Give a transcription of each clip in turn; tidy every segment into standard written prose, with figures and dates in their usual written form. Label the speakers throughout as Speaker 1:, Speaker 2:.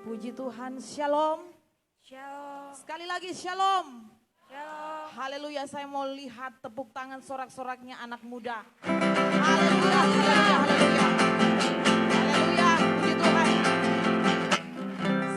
Speaker 1: Puji Tuhan, shalom.
Speaker 2: Shalom.
Speaker 1: Sekali lagi shalom.
Speaker 2: Shalom.
Speaker 1: Haleluya, saya mau lihat tepuk tangan sorak-soraknya anak muda. Haleluya, haleluya, haleluya. Haleluya, puji Tuhan.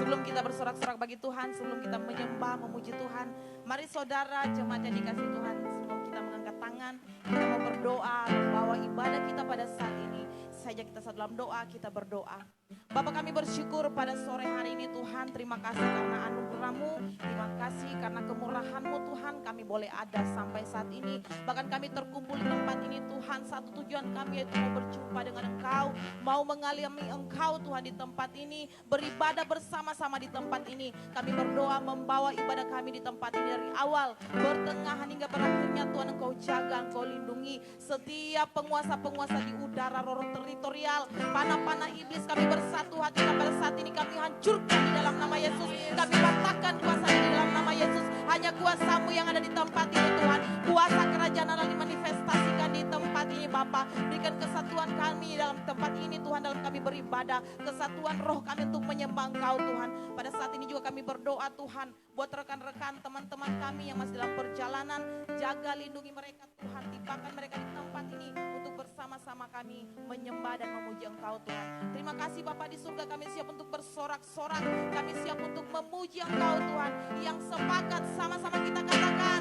Speaker 1: Sebelum kita bersorak-sorak bagi Tuhan, sebelum kita menyembah, memuji Tuhan, mari saudara jemaat yang dikasih Tuhan, sebelum kita mengangkat tangan, kita mau berdoa, membawa ibadah kita pada saat ini. Saja kita saat dalam doa, kita berdoa. Bapak, kami bersyukur pada sore hari ini Tuhan, terima kasih karena anugerah-Mu, terima kasih karena kemurahan-Mu Tuhan, kami boleh ada sampai saat ini. Bahkan kami terkumpul di tempat ini Tuhan, satu tujuan kami yaitu mau berjumpa dengan Engkau, mau mengalami Engkau Tuhan di tempat ini, beribadah bersama-sama di tempat ini. Kami berdoa membawa ibadah kami di tempat ini dari awal, pertengahan hingga berakhirnya Tuhan Engkau jaga, Engkau lindungi setiap penguasa-penguasa di udara, roh teritorial, panah-panah iblis kami bersatu hati pada saat ini kami hancurkan di dalam nama Yesus. Kami patahkan kuasa di dalam nama Yesus. Hanya kuasa-Mu yang ada di tempat ini Tuhan. Kuasa kerajaan Allah dimanifestasikan di tempat ini Bapa. Berikan kesatuan kami dalam tempat ini Tuhan, dalam kami beribadah. Kesatuan roh kami untuk menyembah Engkau Tuhan. Pada saat ini juga kami berdoa Tuhan, buat rekan-rekan teman-teman kami yang masih dalam perjalanan. Jaga lindungi mereka Tuhan. Timpakan mereka di tempat ini untuk bersama-sama kami menyembah dan memuji Engkau Tuhan. Terima kasih Bapa di surga, kami siap untuk bersorak-sorak, kami siap untuk memuji Engkau Tuhan. Yang sepakat sama-sama kita katakan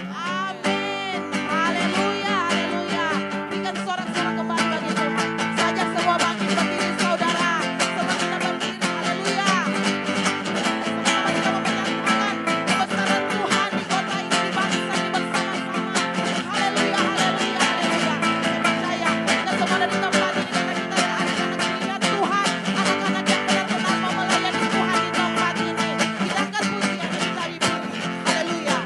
Speaker 1: amin, haleluya, haleluya. Berikan sorak-sorak kembali bagi Tuhan. Sajak semua bangkit berdiri saudara, semua kita berdiri, haleluya. Sama kita memperlihatkan kebesaran Tuhan di kota ini, di bangsa ini bersama-sama. Haleluya, haleluya, haleluya. Saya percaya kita semua ada di tempat ini karena kita adalah anak-anak pilihan Tuhan, anak-anak yang benar-benar mau melayani Tuhan di tempat ini. Kita akan puji yang kita diberi. Haleluya.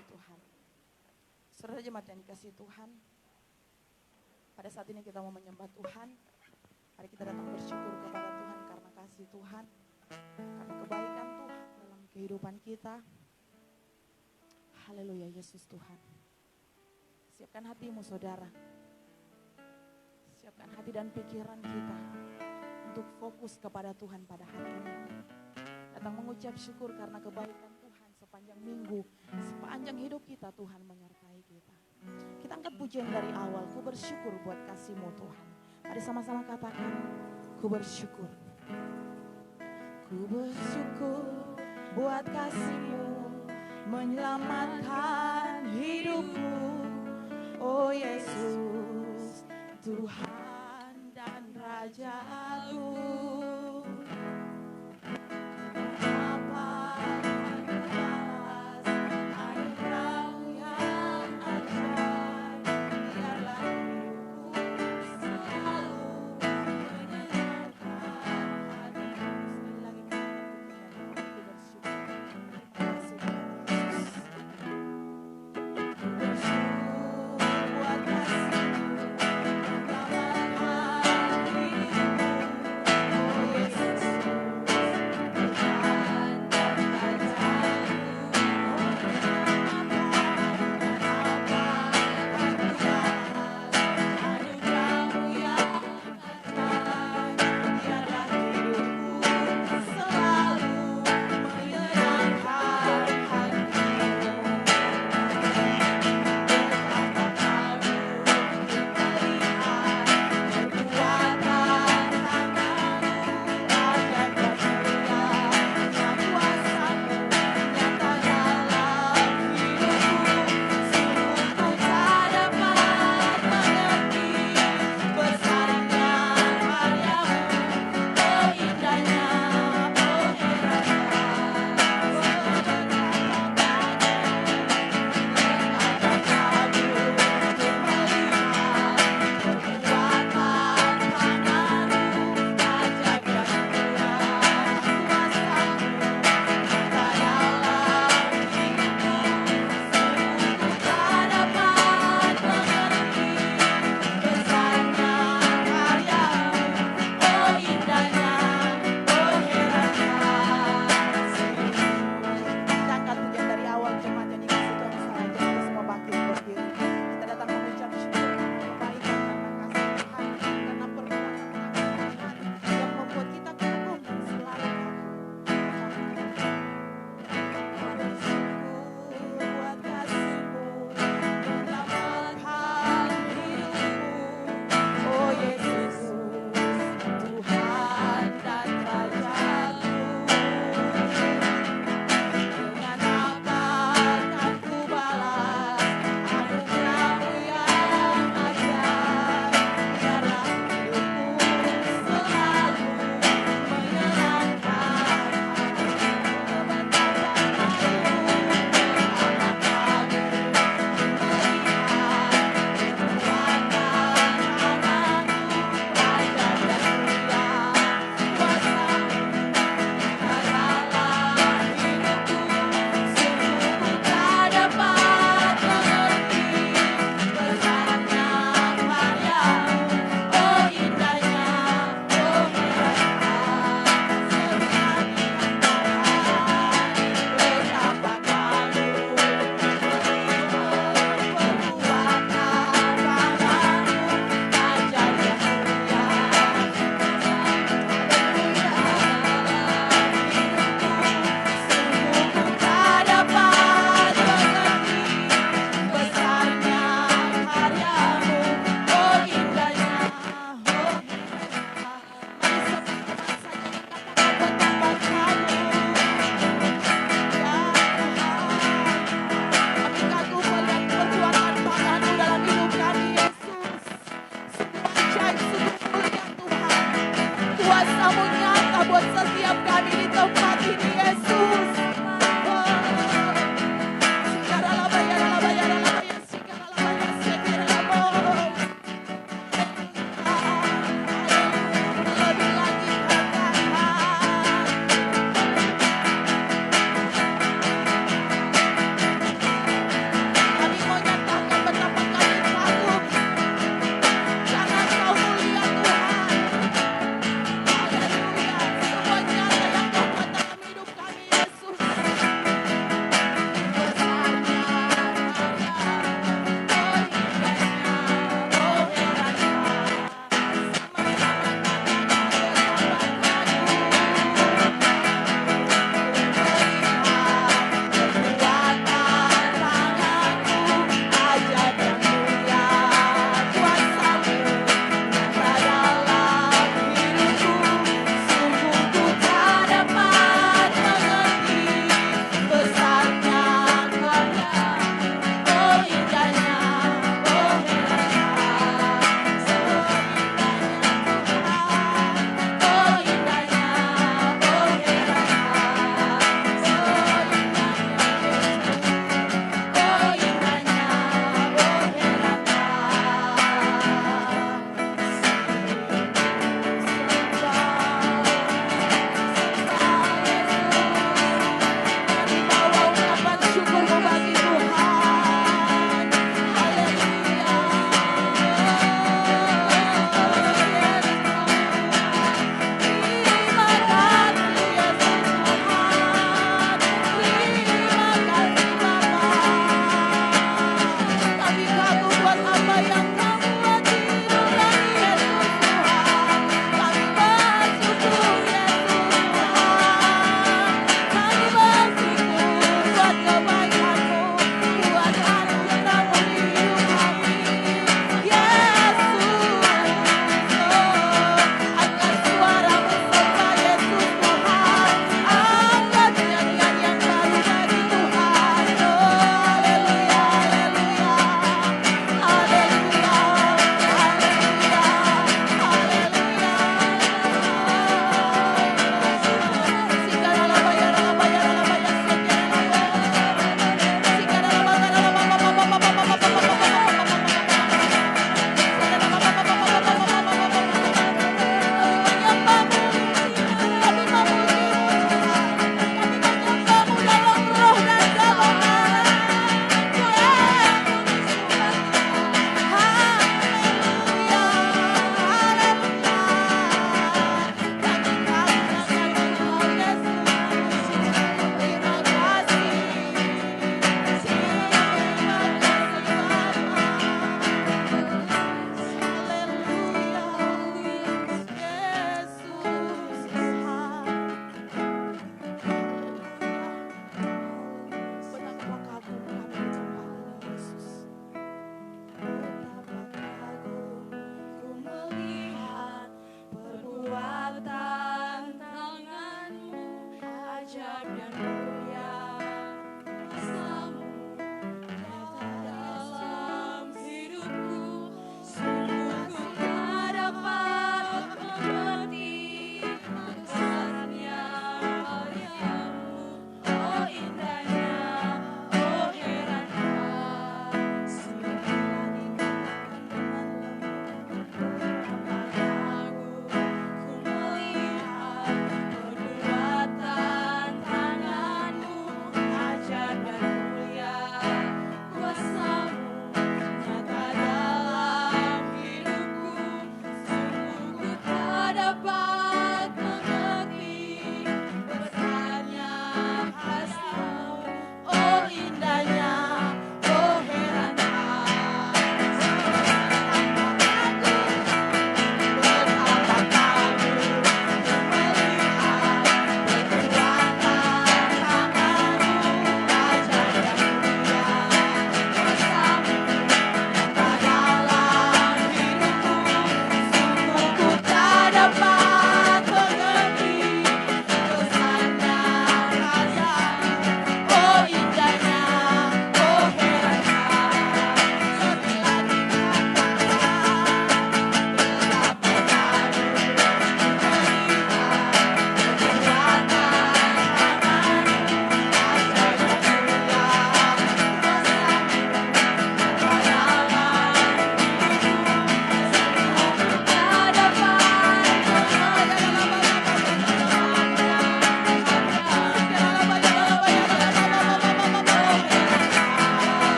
Speaker 1: puji Tuhan. Saudara jemaat yang dikasihi Tuhan, pada saat ini kita mau menyembah Tuhan. Mari kita datang bersyukur kepada Tuhan karena kasih Tuhan, karena kebaikan Tuhan dalam kehidupan kita. Haleluya, Yesus Tuhan. Siapkan hatimu saudara, siapkan hati dan pikiran kita untuk fokus kepada Tuhan pada hari ini. Datang mengucap syukur karena kebaikan Tuhan sepanjang minggu, sepanjang hidup kita Tuhan menyertai kita. Kita angkat pujian dari awal, ku bersyukur buat kasih-Mu Tuhan. Mari sama-sama katakan, ku bersyukur. Ku bersyukur buat kasih-Mu menyelamatkan hidupku. Oh Yesus, Tuhan dan Rajaku.
Speaker 3: Buat kasih-Mu menyelamatkan hidupku.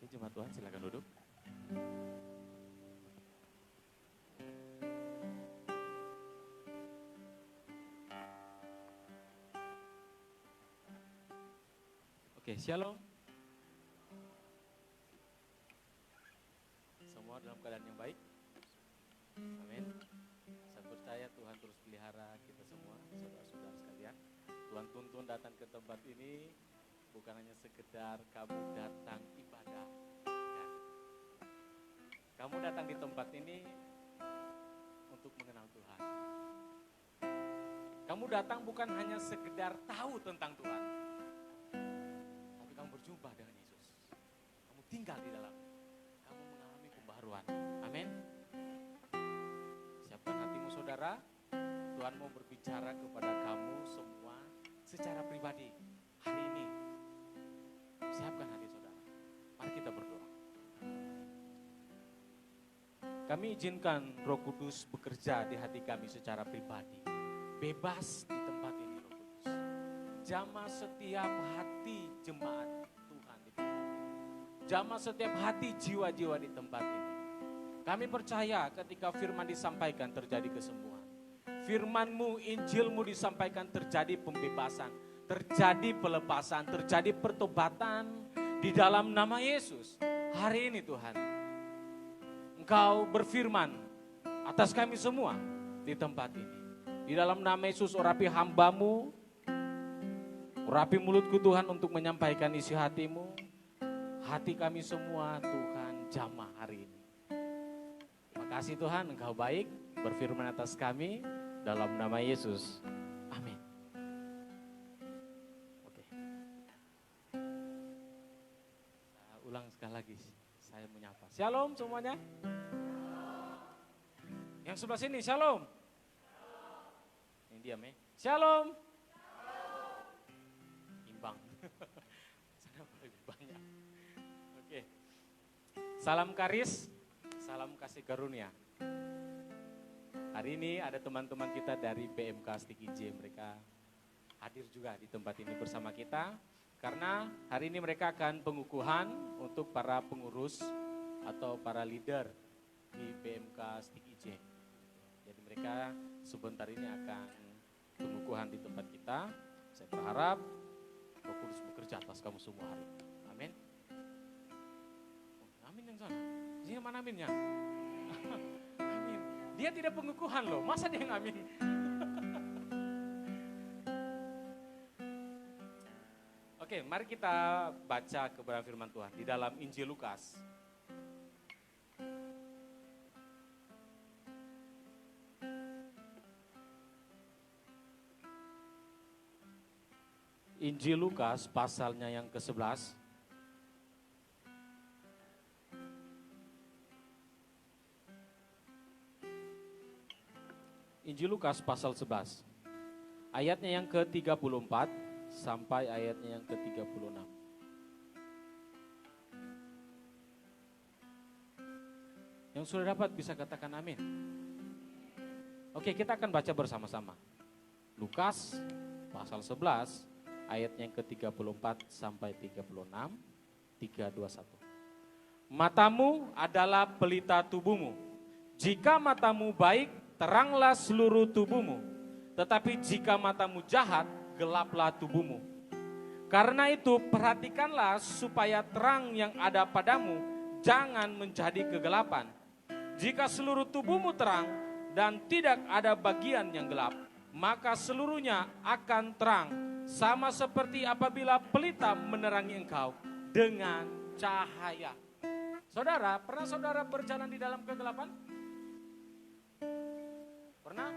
Speaker 3: Oke, jemaat Tuhan silakan duduk. Oke, shalom. Semua dalam keadaan yang baik. Amin. Saya percaya Tuhan terus pelihara kita semua, saudara-saudara sekalian. Tuhan tuntun datang ke tempat ini bukan hanya sekedar kamu datang ibadah. Ya. Kamu datang di tempat ini untuk mengenal Tuhan. Kamu datang bukan hanya sekedar tahu tentang Tuhan, tapi kamu berjumpa dengan Yesus. Kamu tinggal di dalam, kamu mengalami pembaharuan. Amin. Siapkan hatimu saudara, Tuhan mau berbicara kepada kamu semua secara pribadi hari ini. Siapkan hati saudara, mari kita berdoa. Kami izinkan Roh Kudus bekerja di hati kami secara pribadi. Bebas di tempat ini Roh Kudus. Jamah setiap hati jemaat Tuhan di tempat ini. Jamah setiap hati jiwa-jiwa di tempat ini. Kami percaya ketika firman disampaikan terjadi kesembuhan. Firman-Mu, Injil-Mu disampaikan terjadi pembebasan, terjadi pelepasan, terjadi pertobatan di dalam nama Yesus. Hari ini Tuhan, Engkau berfirman atas kami semua di tempat ini. Di dalam nama Yesus, urapi hamba-Mu, urapi mulutku Tuhan untuk menyampaikan isi hati-Mu. Hati kami semua Tuhan jamah hari ini. Terima kasih Tuhan, Engkau baik, berfirman atas kami dalam nama Yesus. Amin. Oke. Saya ulang sekali lagi, saya menyapa. Shalom semuanya. Yang sebelah sini, shalom. Yang diam ya. Shalom. Imbang. Sana lebih banyak. Oke. Salam karis, salam kasih karunia. Hari ini ada teman-teman kita dari BMK Stik IJ, mereka hadir juga di tempat ini bersama kita. Karena hari ini mereka akan pengukuhan untuk para pengurus atau para leader di BMK Stik IJ. Jadi mereka sebentar ini akan pengukuhan di tempat kita. Saya berharap Roh Kudus bekerja atas kamu semua hari ini. Amin. Oh, amin yang sana. Sini mana aminnya? Amin. Dia tidak pengukuhan loh, masa dia yang amin? Oke, mari kita baca kebenaran firman Tuhan di dalam Injil Lukas. Injil Lukas pasalnya yang ke-11. Injil Lukas pasal 11. Ayatnya yang ke-34 sampai ayatnya yang ke-36. Yang sudah dapat bisa katakan amin. Oke, kita akan baca bersama-sama. Lukas pasal 11 ayatnya yang ke-34 sampai 36, 321. Matamu adalah pelita tubuhmu. Jika matamu baik, teranglah seluruh tubuhmu. Tetapi jika matamu jahat, gelaplah tubuhmu. Karena itu perhatikanlah supaya terang yang ada padamu jangan menjadi kegelapan. Jika seluruh tubuhmu terang dan tidak ada bagian yang gelap, maka seluruhnya akan terang. Sama seperti apabila pelita menerangi engkau dengan cahaya. Saudara, pernah saudara berjalan di dalam kegelapan? Pernah?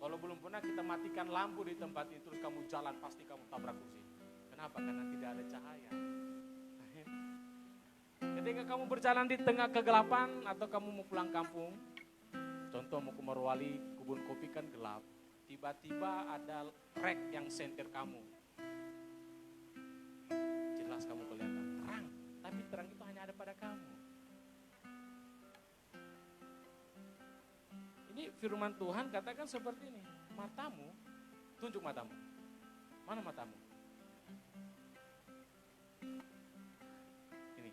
Speaker 3: Kalau belum pernah, kita matikan lampu di tempat itu, terus kamu jalan, pasti kamu tabrak kursi. Kenapa? Karena tidak ada cahaya. Ketika kamu berjalan di tengah kegelapan atau kamu mau pulang kampung, contoh mau ke Morowali, kebun kopi kan gelap. Tiba-tiba ada rek yang sentir kamu. Jelas kamu kelihatan terang, tapi terang itu hanya ada pada kamu. Ini firman Tuhan katakan seperti ini. Matamu, tunjuk matamu. Mana matamu? Ini.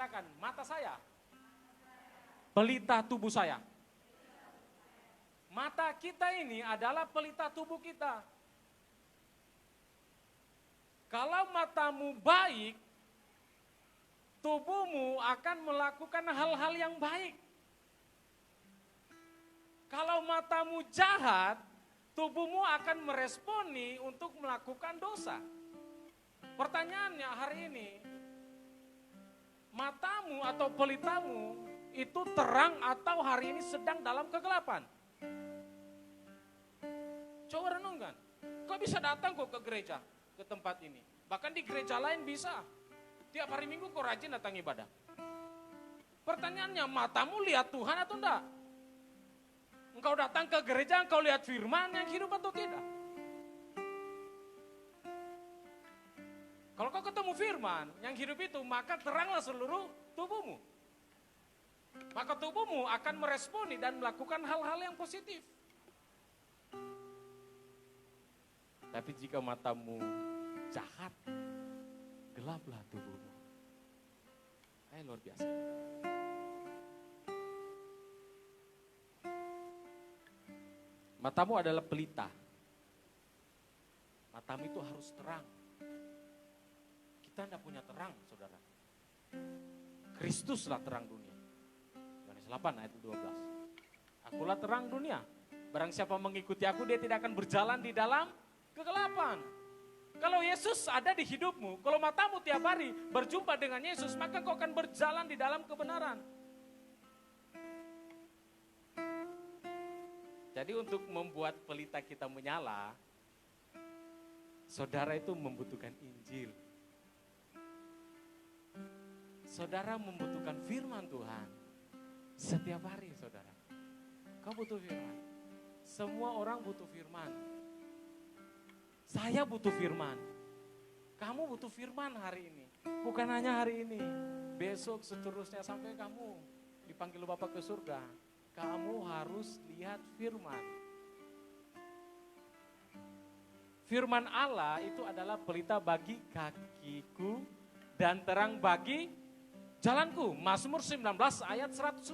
Speaker 3: Katakan, mata saya, pelita tubuh saya. Mata kita ini adalah pelita tubuh kita. Kalau matamu baik, tubuhmu akan melakukan hal-hal yang baik. Kalau matamu jahat, tubuhmu akan meresponi untuk melakukan dosa. Pertanyaannya hari ini, matamu atau pelitamu itu terang atau hari ini sedang dalam kegelapan? Coba renungkan, kau bisa datang kok ke gereja, ke tempat ini. Bahkan di gereja lain bisa. Tiap hari Minggu kau rajin datang ibadah. Pertanyaannya, matamu lihat Tuhan atau enggak? Engkau datang ke gereja, engkau lihat firman yang hidup atau tidak? Kalau kau ketemu firman yang hidup itu, maka teranglah seluruh tubuhmu. Maka tubuhmu akan meresponi dan melakukan hal-hal yang positif. Tapi jika matamu jahat, gelaplah tubuhmu. Luar biasa. Matamu adalah pelita. Matamu itu harus terang. Kita tidak punya terang, saudara. Kristuslah terang dunia. Yohanes 8 ayat 12. Akulah terang dunia. Barang siapa mengikuti aku, dia tidak akan berjalan di dalam kegelapan. Kalau Yesus ada di hidupmu, kalau matamu tiap hari berjumpa dengan Yesus, maka kau akan berjalan di dalam kebenaran. Jadi untuk membuat pelita kita menyala, saudara itu membutuhkan Injil. Saudara membutuhkan firman Tuhan setiap hari, saudara. Kau butuh firman. Semua orang butuh firman. Saya butuh firman. Kamu butuh firman hari ini. Bukan hanya hari ini. Besok seterusnya sampai kamu dipanggil Bapa ke surga. Kamu harus lihat firman. Firman Allah itu adalah pelita bagi kakiku dan terang bagi jalanku. Mazmur 19 ayat 105.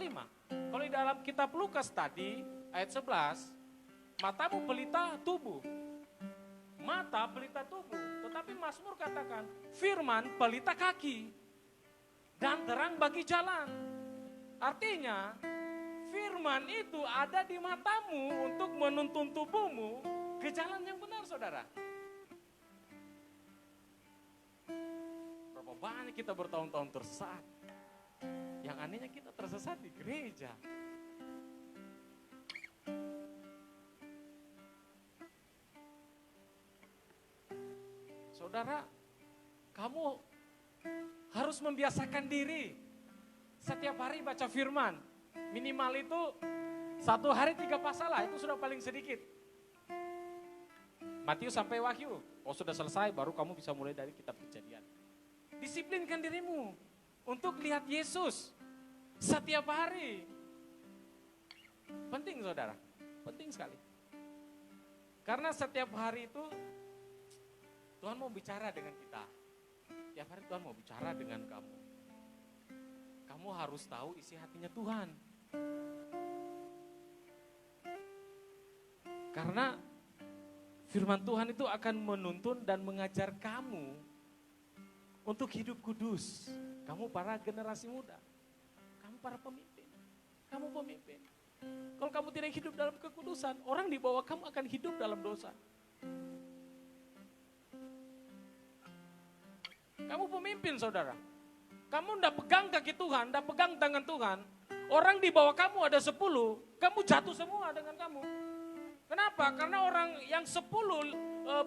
Speaker 3: Kalau di dalam kitab Lukas tadi ayat 11, matamu pelita tubuh. Mata pelita tubuh, tetapi Mazmur katakan firman pelita kaki dan terang bagi jalan. Artinya firman itu ada di matamu untuk menuntun tubuhmu ke jalan yang benar, saudara. Berapa banyak kita bertahun-tahun tersesat. Yang anehnya kita tersesat di gereja. Saudara, kamu harus membiasakan diri setiap hari baca firman. Minimal itu 1 hari 3 pasal lah, itu sudah paling sedikit. Matius sampai Wahyu, sudah selesai baru kamu bisa mulai dari kitab Kejadian. Disiplinkan dirimu untuk lihat Yesus setiap hari. Penting, saudara, penting sekali. Karena setiap hari itu Tuhan mau bicara dengan kita. Tiap hari Tuhan mau bicara dengan kamu. Kamu harus tahu isi hatinya Tuhan. Karena firman Tuhan itu akan menuntun dan mengajar kamu untuk hidup kudus. Kamu para generasi muda. Kamu para pemimpin. Kamu pemimpin. Kalau kamu tidak hidup dalam kekudusan, orang di bawah kamu akan hidup dalam dosa. Kamu pemimpin, saudara. Kamu tidak pegang kaki Tuhan, tidak pegang tangan Tuhan. Orang di bawah kamu ada 10, kamu jatuh semua dengan kamu. Kenapa? Karena orang yang 10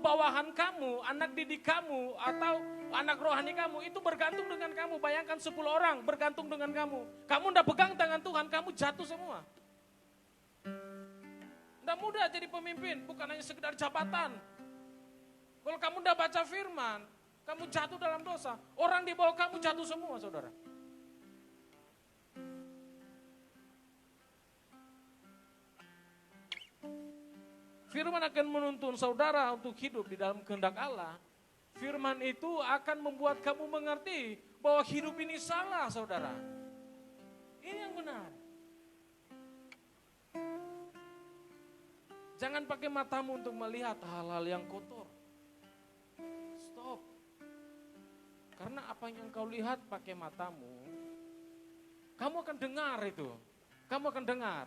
Speaker 3: bawahan kamu, anak didik kamu, atau anak rohani kamu, itu bergantung dengan kamu. Bayangkan 10 orang bergantung dengan kamu. Kamu tidak pegang tangan Tuhan, kamu jatuh semua. Tidak mudah jadi pemimpin, bukan hanya sekedar jabatan. Kalau kamu tidak baca firman, kamu jatuh dalam dosa. Orang di bawah kamu jatuh semua, saudara. Firman akan menuntun saudara untuk hidup di dalam kehendak Allah. Firman itu akan membuat kamu mengerti bahwa hidup ini salah, saudara. Ini yang benar. Jangan pakai matamu untuk melihat hal-hal yang kotor. Stop. Karena apa yang kau lihat pakai matamu, kamu akan dengar itu. Kamu akan dengar.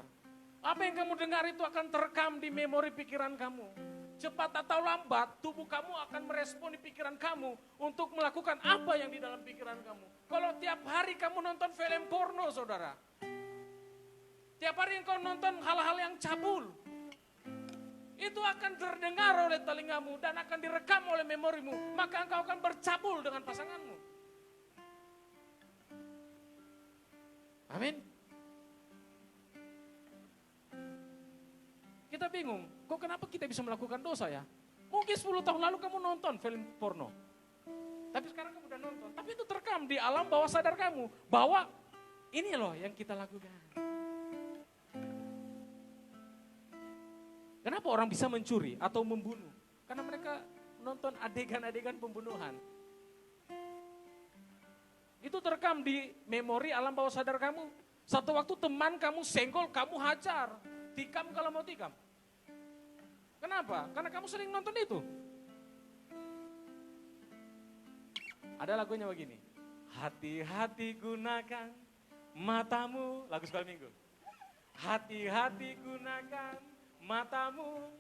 Speaker 3: Apa yang kamu dengar itu akan terekam di memori pikiran kamu. Cepat atau lambat, tubuh kamu akan merespon di pikiran kamu untuk melakukan apa yang di dalam pikiran kamu. Kalau tiap hari kamu nonton film porno, saudara. Tiap hari engkau nonton hal-hal yang cabul. Itu akan terdengar oleh telingamu dan akan direkam oleh memorimu. Maka engkau akan bercabul dengan pasanganmu. Amin. Kita bingung, kok kenapa kita bisa melakukan dosa ya? Mungkin 10 tahun lalu kamu nonton film porno. Tapi sekarang kamu udah nonton. Tapi itu terekam di alam bawah sadar kamu. Bahwa ini loh yang kita lakukan. Kenapa orang bisa mencuri atau membunuh? Karena mereka nonton adegan-adegan pembunuhan. Itu terekam di memori alam bawah sadar kamu. Satu waktu teman kamu senggol, kamu hajar. Tikam kalau mau tikam. Kenapa? Karena kamu sering nonton itu. Ada lagunya begini. Hati-hati gunakan matamu. Lagu sekolah minggu. Hati-hati gunakan matamu.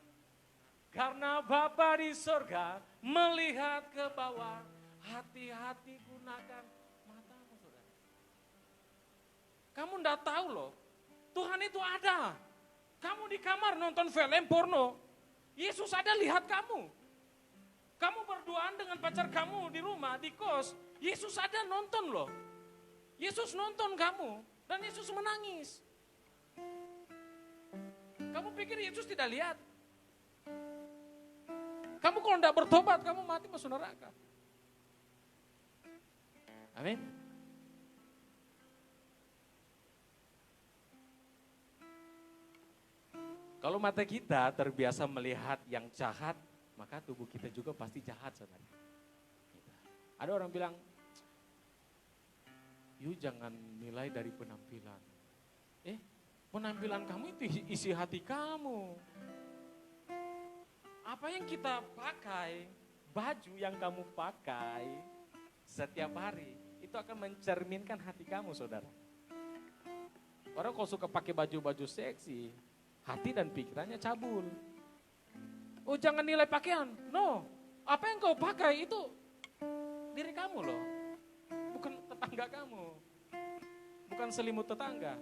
Speaker 3: Karena Bapa di sorga melihat ke bawah. Hati-hati gunakan matamu, saudara. Kamu enggak tahu loh. Tuhan itu ada. Kamu di kamar nonton film porno. Yesus ada lihat kamu. Kamu berduaan dengan pacar kamu di rumah, di kos. Yesus ada nonton loh. Yesus nonton kamu. Dan Yesus menangis. Kamu pikir Yesus tidak lihat? Kamu kalau tidak bertobat, kamu mati masuk neraka. Amin. Kalau mata kita terbiasa melihat yang jahat, maka tubuh kita juga pasti jahat, saudara. Ada orang bilang, "You jangan nilai dari penampilan." Penampilan kamu itu isi hati kamu. Apa yang kita pakai, baju yang kamu pakai setiap hari, itu akan mencerminkan hati kamu, saudara. Orang kalau suka pakai baju-baju seksi, hati dan pikirannya cabul. Oh, jangan nilai pakaian. No, apa yang kau pakai itu diri kamu loh. Bukan tetangga kamu. Bukan selimut tetangga.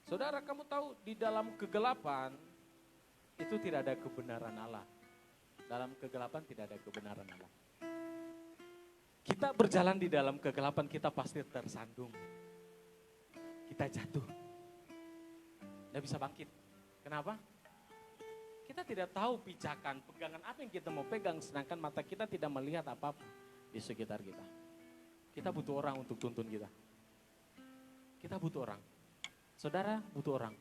Speaker 3: Saudara, kamu tahu di dalam kegelapan itu tidak ada kebenaran Allah. Dalam kegelapan tidak ada kebenaran Allah. Kita berjalan di dalam kegelapan, kita pasti tersandung. Kita jatuh. Tidak bisa bangkit. Kenapa? Kita tidak tahu pijakan, pegangan apa yang kita mau pegang, sedangkan mata kita tidak melihat apa-apa di sekitar kita. Kita butuh orang untuk tuntun kita. Kita butuh orang. Saudara butuh orang.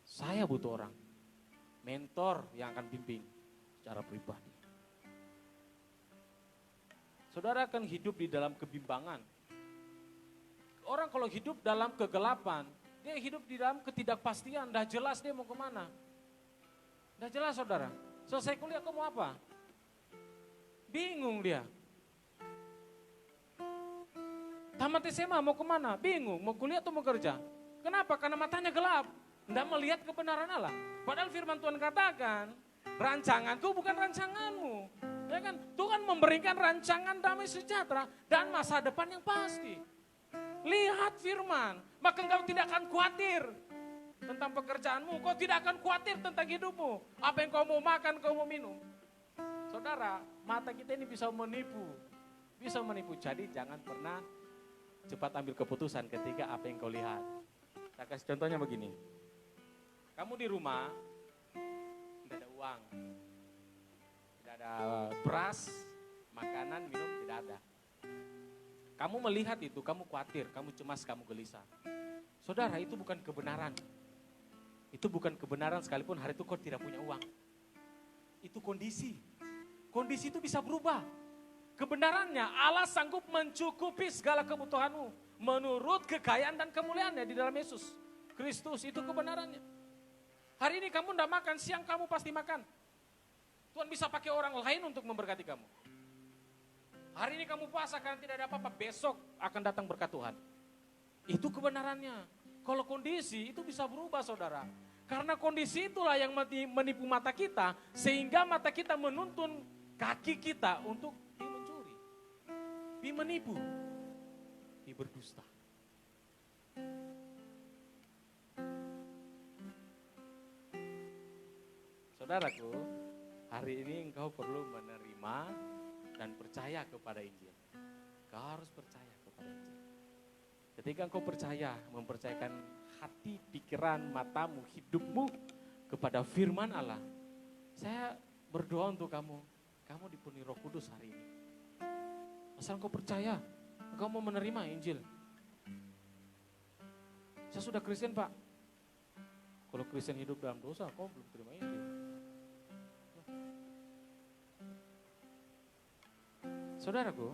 Speaker 3: Saya butuh orang. Mentor yang akan bimbing secara pribadi. Saudara akan hidup di dalam kebimbangan. Orang kalau hidup dalam kegelapan, dia hidup di dalam ketidakpastian, dah jelas dia mau kemana. Dah jelas, saudara. Selesai kuliah kamu apa? Bingung dia. Tamat SMA mau kemana? Bingung, mau kuliah atau mau kerja? Kenapa? Karena matanya gelap. Tidak melihat kebenaran Allah. Padahal firman Tuhan katakan, rancanganku bukan rancanganmu. Ya kan? Tuhan memberikan rancangan damai sejahtera dan masa depan yang pasti. Lihat firman, maka engkau tidak akan khawatir tentang pekerjaanmu. Kau tidak akan khawatir tentang hidupmu. Apa yang kau mau makan, kau mau minum. Saudara, mata kita ini bisa menipu. Bisa menipu. Jadi jangan pernah cepat ambil keputusan ketika apa yang kau lihat. Saya kasih contohnya begini. Kamu di rumah, tidak ada uang. Tidak ada beras, makanan, minum, tidak ada. Kamu melihat itu, kamu khawatir, kamu cemas, kamu gelisah. Saudara, itu bukan kebenaran. Itu bukan kebenaran sekalipun hari itu kau tidak punya uang. Itu kondisi. Kondisi itu bisa berubah. Kebenarannya Allah sanggup mencukupi segala kebutuhanmu menurut kekayaan dan kemuliaannya di dalam Yesus Kristus. Itu kebenarannya. Hari ini kamu tidak makan, siang kamu pasti makan. Tuhan bisa pakai orang lain untuk memberkati kamu. Hari ini kamu puasa karena tidak ada apa-apa, besok akan datang berkat Tuhan. Itu kebenarannya. Kalau kondisi itu bisa berubah saudara. Karena kondisi itulah yang menipu mata kita, sehingga mata kita menuntun kaki kita untuk mencuri, menipu, berdusta. Saudaraku, hari ini engkau perlu menerima dan percaya kepada Injil. Kau harus percaya kepada Injil. Ketika engkau percaya, mempercayakan hati, pikiran, matamu, hidupmu kepada firman Allah. Saya berdoa untuk kamu. Kamu dipenuhi Roh Kudus hari ini. Asal engkau percaya, engkau mau menerima Injil. Saya sudah Kristen Pak. Kalau Kristen hidup dalam dosa, kau belum terima Injil. Saudaraku,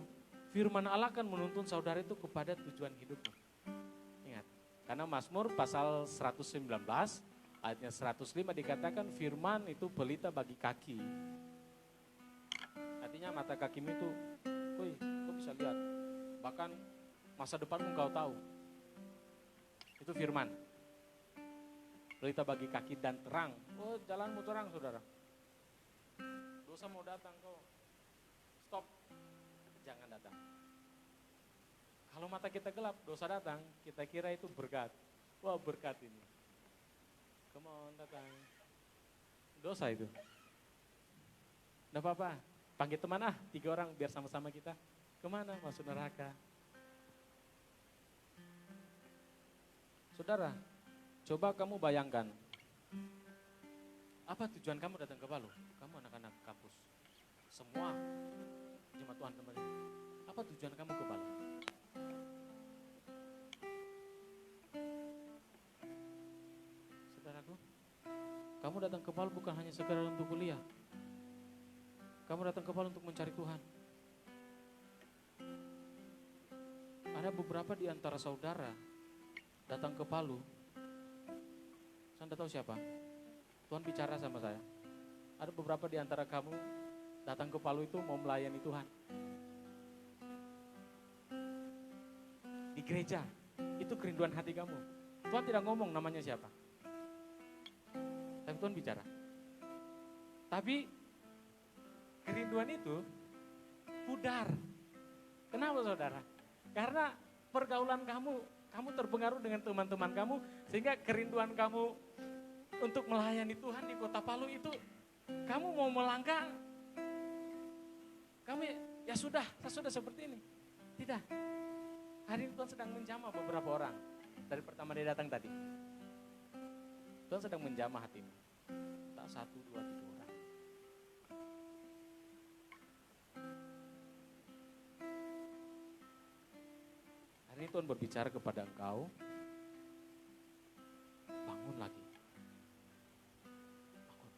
Speaker 3: firman Allah akan menuntun saudara itu kepada tujuan hidupmu. Ingat, karena Mazmur pasal 119 ayatnya 105 dikatakan firman itu pelita bagi kaki. Artinya mata kakimu itu, kau bisa lihat, bahkan masa depanmu kau tahu. Itu firman. Pelita bagi kaki dan terang. Oh, jalanmu terang saudara. Dosa mau datang kau. Stop. Jangan datang. Kalau mata kita gelap, dosa datang, kita kira itu berkat. Wah, berkat ini. Come on, datang. Dosa itu. Nggak apa-apa, panggil teman 3 orang biar sama-sama kita. Kemana? Masuk neraka. Saudara, coba kamu bayangkan. Apa tujuan kamu datang ke Palu? Kamu anak-anak kampus. Semua jemaat Tuhan kembali. Apa tujuan kamu ke Palu? Saudaraku, kamu datang ke Palu bukan hanya sekedar untuk kuliah. Kamu datang ke Palu untuk mencari Tuhan. Ada beberapa di antara saudara datang ke Palu. Saya tidak tahu siapa. Tuhan bicara sama saya. Ada beberapa di antara kamu datang ke Palu itu mau melayani Tuhan. Di gereja, itu kerinduan hati kamu. Tuhan tidak ngomong namanya siapa. Tapi Tuhan bicara. Tapi kerinduan itu pudar. Kenapa saudara? Karena pergaulan kamu terpengaruh dengan teman-teman kamu, sehingga kerinduan kamu untuk melayani Tuhan di kota Palu itu, kamu mau melangkah, ya sudah, saya sudah seperti ini. Tidak. Hari ini Tuhan sedang menjamah beberapa orang. Dari pertama dia datang tadi. Tuhan sedang menjamah hatimu. Tak 1, 2, 3 orang. Hari ini Tuhan berbicara kepada engkau. Bangun lagi. Bangun.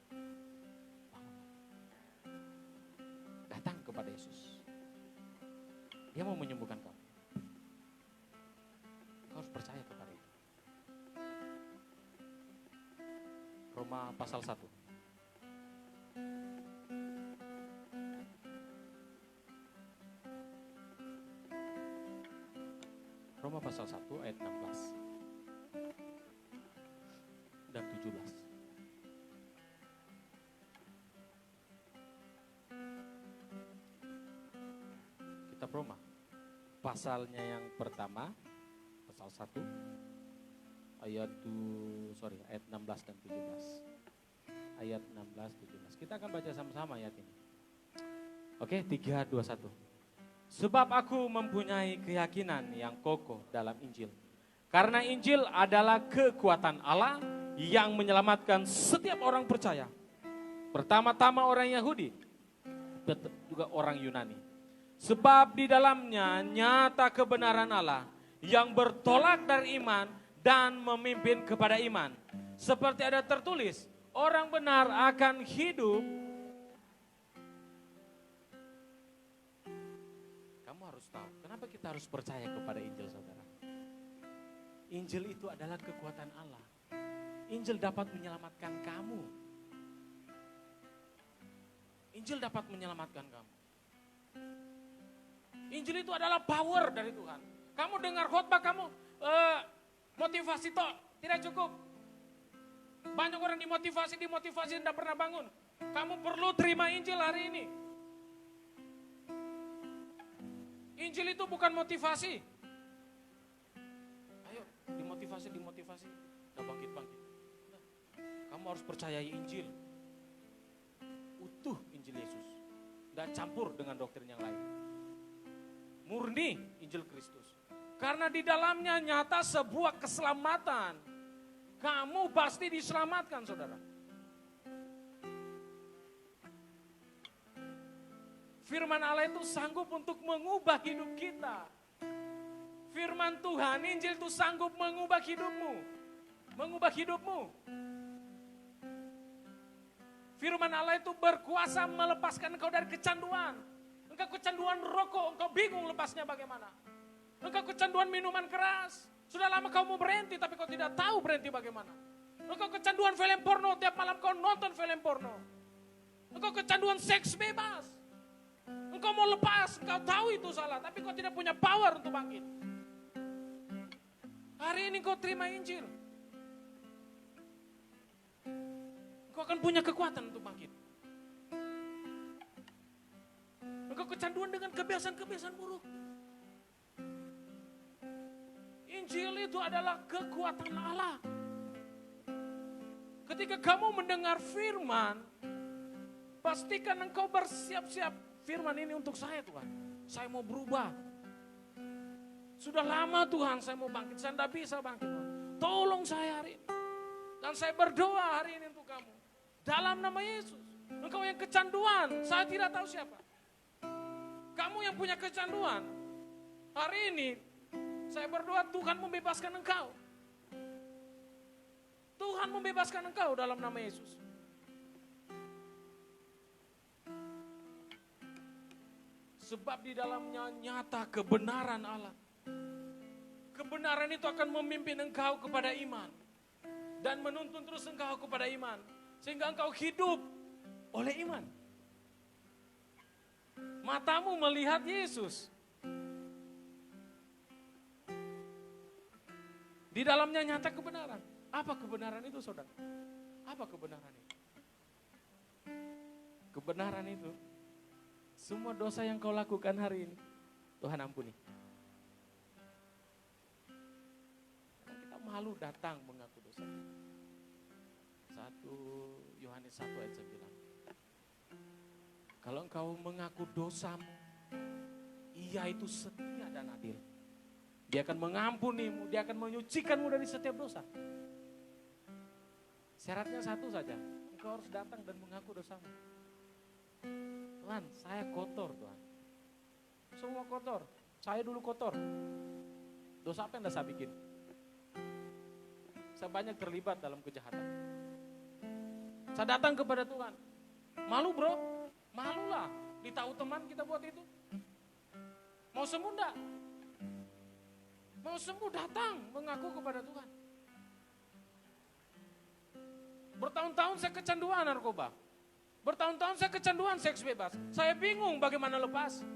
Speaker 3: Datang kepada Yesus. Dia mau menyembuhkan kamu. Kau harus percaya kepada itu. Roma pasal 1. Roma pasal 1 ayat 16 dan 17. Kitab Roma pasalnya yang pertama, pasal 1 ayat 16 dan 17. Ayat 16 17. Kita akan baca sama-sama ayat ini. Oke, 3 2 1. Sebab aku mempunyai keyakinan yang kokoh dalam Injil. Karena Injil adalah kekuatan Allah yang menyelamatkan setiap orang percaya. Pertama-tama orang Yahudi, juga orang Yunani. Sebab di dalamnya nyata kebenaran Allah yang bertolak dari iman dan memimpin kepada iman. Seperti ada tertulis, orang benar akan hidup. Kamu harus tahu, kenapa kita harus percaya kepada Injil, saudara? Injil itu adalah kekuatan Allah. Injil dapat menyelamatkan kamu. Injil dapat menyelamatkan kamu. Injil itu adalah power dari Tuhan. Kamu dengar khotbah, kamu motivasi toh tidak cukup. Banyak orang dimotivasi tidak pernah bangun. Kamu perlu terima Injil hari ini. Injil itu bukan motivasi. Ayo dimotivasi, udah bangkit. Kamu harus percayai Injil. Utuh Injil Yesus. Tidak campur dengan doktrin yang lain. Murni Injil Kristus. Karena di dalamnya nyata sebuah keselamatan. Kamu pasti diselamatkan, saudara. Firman Allah itu sanggup untuk mengubah hidup kita. Firman Tuhan, Injil itu sanggup mengubah hidupmu. Mengubah hidupmu. Firman Allah itu berkuasa melepaskan engkau dari kecanduan. Engkau kecanduan rokok, engkau bingung lepasnya bagaimana. Engkau kecanduan minuman keras. Sudah lama kau mau berhenti tapi kau tidak tahu berhenti bagaimana. Engkau kecanduan film porno, tiap malam kau nonton film porno. Engkau kecanduan seks bebas. Engkau mau lepas, engkau tahu itu salah, tapi kau tidak punya power untuk bangkit. Hari ini kau terima Injil. Engkau akan punya kekuatan untuk bangkit. Engkau kecanduan dengan kebiasaan-kebiasaan buruk. Injil itu adalah kekuatan Allah. Ketika kamu mendengar firman, pastikan engkau bersiap-siap. Firman ini untuk saya, Tuhan. Saya mau berubah. Sudah lama Tuhan saya mau bangkit. Saya tidak bisa bangkit, Tuhan. Tolong saya hari ini. Dan saya berdoa hari ini untuk kamu. Dalam nama Yesus. Engkau yang kecanduan, saya tidak tahu siapa. Kamu yang punya kecanduan. Hari ini saya berdoa Tuhan membebaskan engkau. Tuhan membebaskan engkau dalam nama Yesus. Sebab di dalamnya nyata kebenaran Allah. Kebenaran itu akan memimpin engkau kepada iman. Dan menuntun terus engkau kepada iman. Sehingga engkau hidup oleh iman. Matamu melihat Yesus. Di dalamnya nyata kebenaran. Apa kebenaran itu, saudara? Apa kebenaran itu? Kebenaran itu, semua dosa yang kau lakukan hari ini, Tuhan ampuni. Karena kita malu datang mengaku dosa. 1 Yohanes 1 ayat 9. Kalau engkau mengaku dosamu, Ia itu setia dan adil. Dia akan mengampunimu, Dia akan menyucikanmu dari setiap dosa. Syaratnya satu saja, engkau harus datang dan mengaku dosamu. Tuhan, saya kotor, Tuhan. Semua kotor, saya dulu kotor. Dosa apa yang saya bikin? Saya banyak terlibat dalam kejahatan. Saya datang kepada Tuhan. Malu bro, malulah. Ditahu teman kita buat itu. Mau sembuh enggak? Mau sembuh datang mengaku kepada Tuhan. Bertahun-tahun saya kecanduan narkoba. Bertahun-tahun saya kecanduan seks bebas. Saya bingung bagaimana lepas.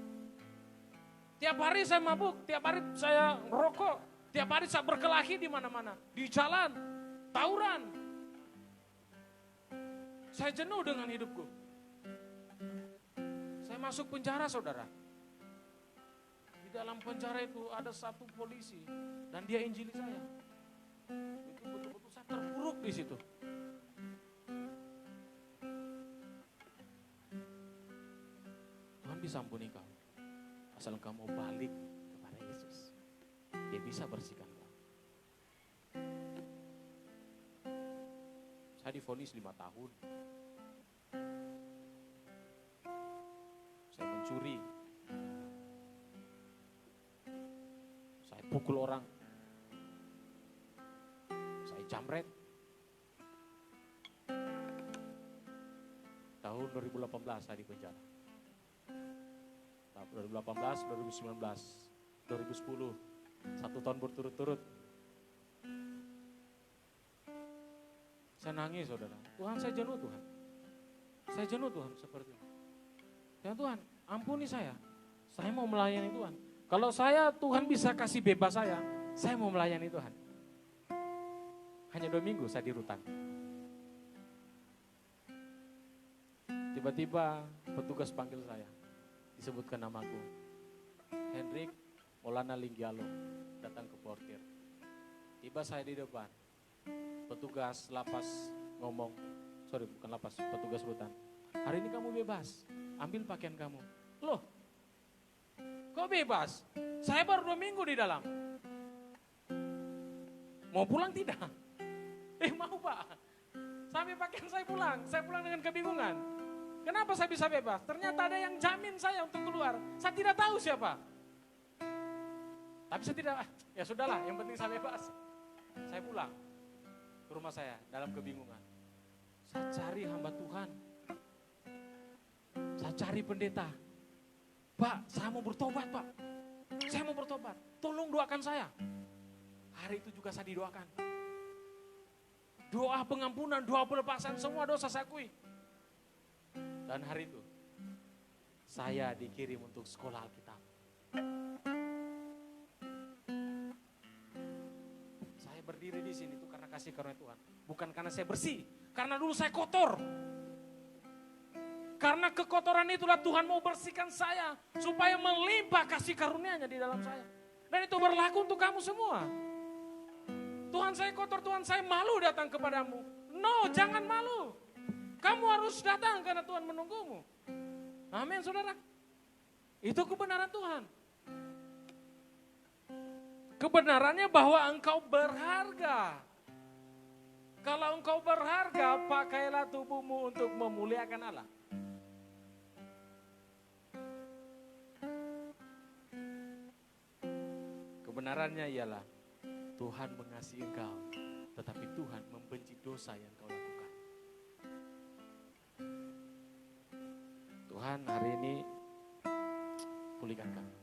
Speaker 3: Tiap hari saya mabuk, tiap hari saya ngerokok, tiap hari saya berkelahi di mana-mana, di jalan, tawuran. Saya jenuh dengan hidupku. Saya masuk penjara, saudara. Di dalam penjara itu ada satu polisi dan dia injili saya. Itu betul-betul saya terpuruk di situ. Tuhan bisa ampuni kau. Asal engkau mau balik kepada Yesus. Dia bisa bersihkan kau. Saya divonis 5 tahun. Saya mencuri. Saya pukul orang. Saya jamret. tahun 2018 saya di penjara. 2018, 2019, 2010, 1 tahun berturut-turut. Saya nangis saudara, Tuhan saya jenuh Tuhan. Saya jenuh Tuhan seperti itu. Ya Tuhan, ampuni saya mau melayani Tuhan. Kalau Tuhan bisa kasih bebas saya mau melayani Tuhan. Hanya 2 minggu saya di rutan. Tiba-tiba petugas panggil saya, disebutkan namaku. Hendrik Maulana Linggialo, datang ke portir. Tiba saya di depan, petugas lapas ngomong, bukan lapas, petugas rutan. Hari ini kamu bebas, ambil pakaian kamu. Loh, kok bebas? Saya baru 2 minggu di dalam. Mau pulang tidak? Mau Pak. Sampai pakaian saya pulang dengan kebingungan. Kenapa saya bisa bebas? Ternyata ada yang jamin saya untuk keluar. Saya tidak tahu siapa. Tapi saya tidak, ya sudahlah, yang penting saya bebas. Saya pulang ke rumah saya dalam kebingungan. Saya cari hamba Tuhan. Saya cari pendeta. Pak, saya mau bertobat Pak. Saya mau bertobat. Tolong doakan saya. Hari itu juga saya didoakan. Doa pengampunan, doa pelepasan, semua dosa saya akui. Dan hari itu, saya dikirim untuk sekolah Alkitab. Saya berdiri di sini itu karena kasih karunia Tuhan. Bukan karena saya bersih, karena dulu saya kotor. Karena kekotoran itulah Tuhan mau bersihkan saya, supaya melimpah kasih karunia-Nya di dalam saya. Dan itu berlaku untuk kamu semua. Tuhan saya kotor, Tuhan saya malu datang kepadamu. No, jangan malu. Kamu harus datang karena Tuhan menunggumu. Amin saudara. Itu kebenaran Tuhan. Kebenarannya bahwa engkau berharga. Kalau engkau berharga, pakailah tubuhmu untuk memuliakan Allah. Kebenarannya ialah Tuhan mengasihi engkau, tetapi Tuhan membenci dosa yang kau lakukan. Tuhan hari ini pulihkan kami.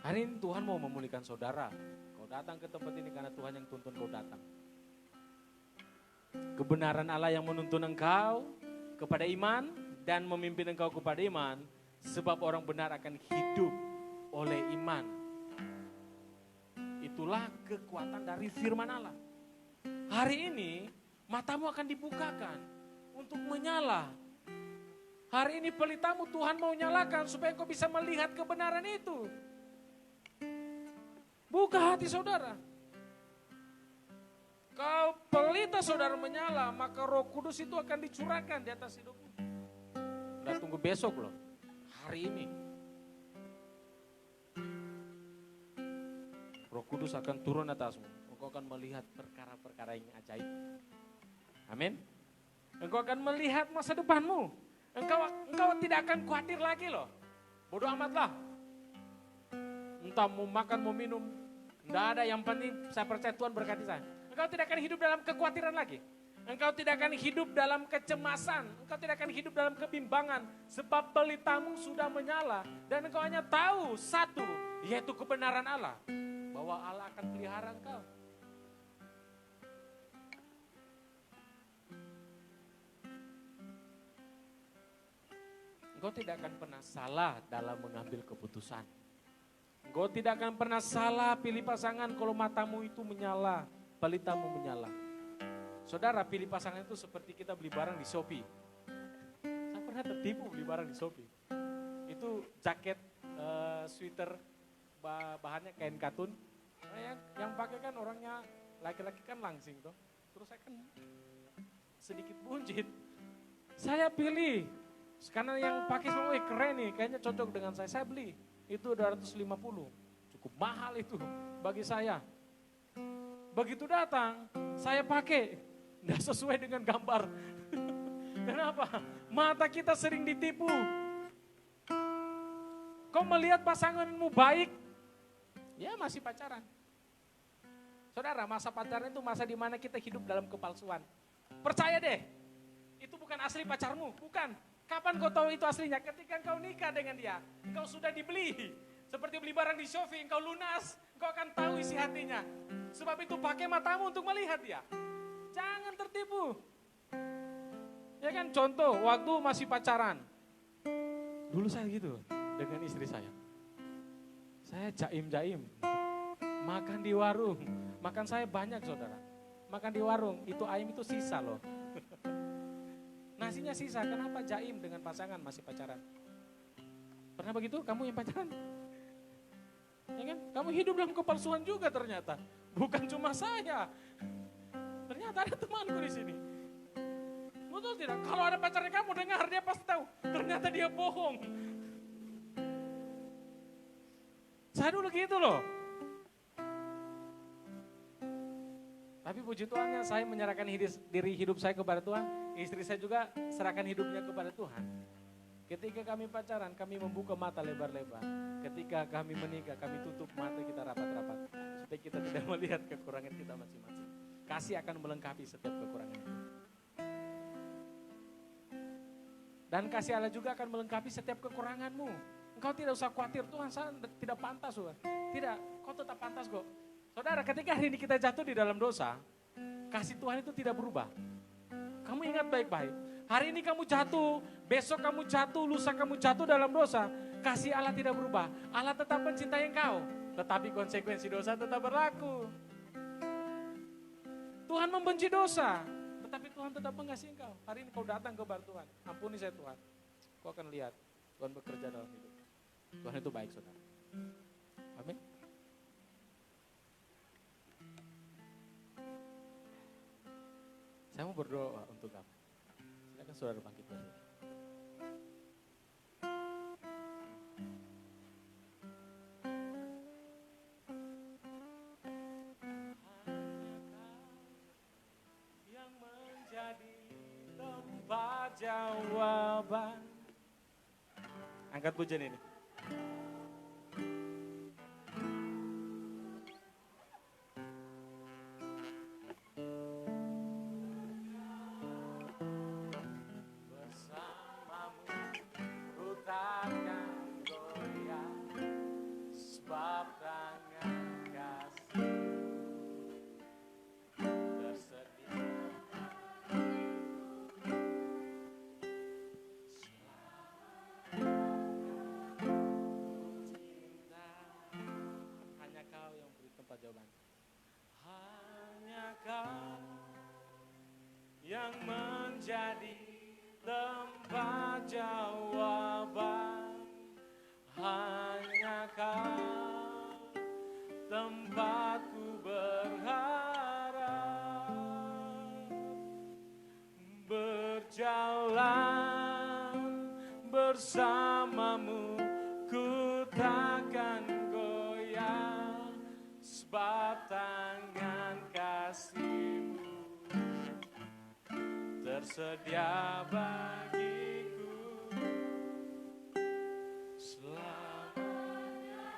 Speaker 3: Hari ini Tuhan mau memulihkan saudara. Kau datang ke tempat ini karena Tuhan yang tuntun kau datang. Kebenaran Allah yang menuntun engkau kepada iman dan memimpin engkau kepada iman, sebab orang benar akan hidup oleh iman. Itulah kekuatan dari firman Allah. Hari ini matamu akan dibukakan untuk menyala. Hari ini pelitamu Tuhan mau nyalakan supaya kau bisa melihat kebenaran itu. Buka hati saudara. Kalau pelita saudara menyala, maka Roh Kudus itu akan dicurahkan di atas hidupmu. Udah tunggu besok loh, hari ini. Roh Kudus akan turun atasmu. Engkau akan melihat perkara-perkara yang ajaib. Amin. Engkau akan melihat masa depanmu. Engkau tidak akan khawatir lagi loh. Bodoh amatlah. Entah mau makan, mau minum. Tidak ada, yang penting saya percaya Tuhan berkati saya. Engkau tidak akan hidup dalam kekhawatiran lagi. Engkau tidak akan hidup dalam kecemasan. Engkau tidak akan hidup dalam kebimbangan. Sebab pelitamu sudah menyala. Dan engkau hanya tahu satu, yaitu kebenaran Allah. Bahwa Allah akan pelihara engkau. Engkau tidak akan pernah salah dalam mengambil keputusan. Engkau tidak akan pernah salah pilih pasangan kalau matamu itu menyala, pelitamu menyala. Saudara, pilih pasangan itu seperti kita beli barang di Shopee. Saya pernah tertipu beli barang di Shopee. Itu jaket, sweater, bahannya kain katun. Yang pakai kan orangnya laki-laki kan langsing toh. Terus saya kan sedikit buncit. Saya pilih karena yang pakai semua keren nih, kayaknya cocok dengan saya. Saya beli. Itu 250. Cukup mahal itu bagi saya. Begitu datang, saya pakai. Tidak sesuai dengan gambar. Kenapa? Mata kita sering ditipu. Kau melihat pasanganmu baik, ya masih pacaran. Saudara, masa pacaran itu masa di mana kita hidup dalam kepalsuan. Percaya deh, itu bukan asli pacarmu, bukan. Kapan kau tahu itu aslinya? Ketika engkau nikah dengan dia, engkau sudah dibeli. Seperti beli barang di Shopee, engkau lunas, engkau akan tahu isi hatinya. Sebab itu pakai matamu untuk melihat dia. Jangan tertipu. Ya kan, contoh waktu masih pacaran. Dulu saya gitu dengan istri saya. Saya jaim-jaim, makan di warung. Makan saya banyak saudara. Makan di warung, itu ayam itu sisa loh. Nasinya sisa, kenapa jaim dengan pasangan masih pacaran? Pernah begitu kamu yang pacaran? Ya kan? Kamu hidup dalam kepalsuan juga ternyata. Bukan cuma saya. Ternyata ada temanku di sini. Betul tidak? Kalau ada pacarnya kamu dengar, dia pasti tahu. Ternyata dia bohong. Saya dulu gitu loh. Tapi puji Tuhannya saya menyerahkan diri hidup saya kepada Tuhan. Istri saya juga serahkan hidupnya kepada Tuhan. Ketika kami pacaran, kami membuka mata lebar-lebar. Ketika kami menikah, kami tutup mata kita rapat-rapat. Supaya kita tidak melihat kekurangan kita masing-masing. Kasih akan melengkapi setiap kekurangan itu. Dan kasih Allah juga akan melengkapi setiap kekuranganmu. Engkau tidak usah khawatir, Tuhan saya tidak pantas. Tuhan. Tidak, kau tetap pantas kok. Saudara, ketika hari ini kita jatuh di dalam dosa, kasih Tuhan itu tidak berubah. Kamu ingat baik-baik, hari ini kamu jatuh, besok kamu jatuh, lusa kamu jatuh dalam dosa, kasih Allah tidak berubah. Allah tetap mencintai engkau, tetapi konsekuensi dosa tetap berlaku. Tuhan membenci dosa, tetapi Tuhan tetap mengasihi engkau. Hari ini kau datang kepada Tuhan, ampuni saya Tuhan. Kau akan lihat Tuhan bekerja dalam hidup. Tuhan itu baik saudara. Amin. Saya mau berdoa untuk kamu. Silakan saudara bangkit berdiri. Yang menjadi tempat jawaban. Angkat pujian ini. Yang menjadi tempat jawaban, hanya Kau tempatku berharap, berjalan bersamamu ku takkan goyah, sebab tangan kasih-Mu tersedia bagiku selamanya.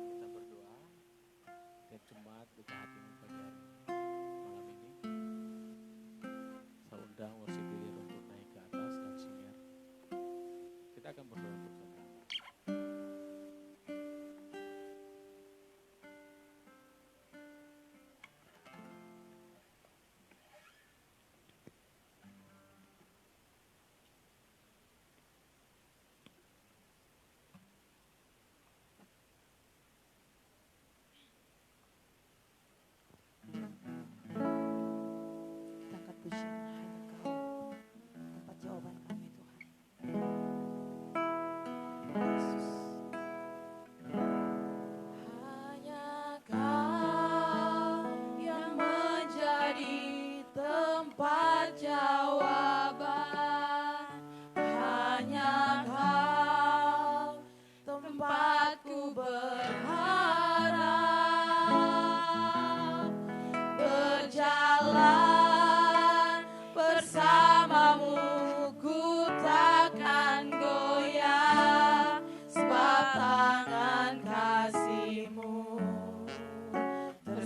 Speaker 3: Kita berdoa tiap Jumat buka hatimu pagi hari malam ini. Saya undang worship leader untuk naik ke atas dan singer. Kita akan berdoa untuk saudara.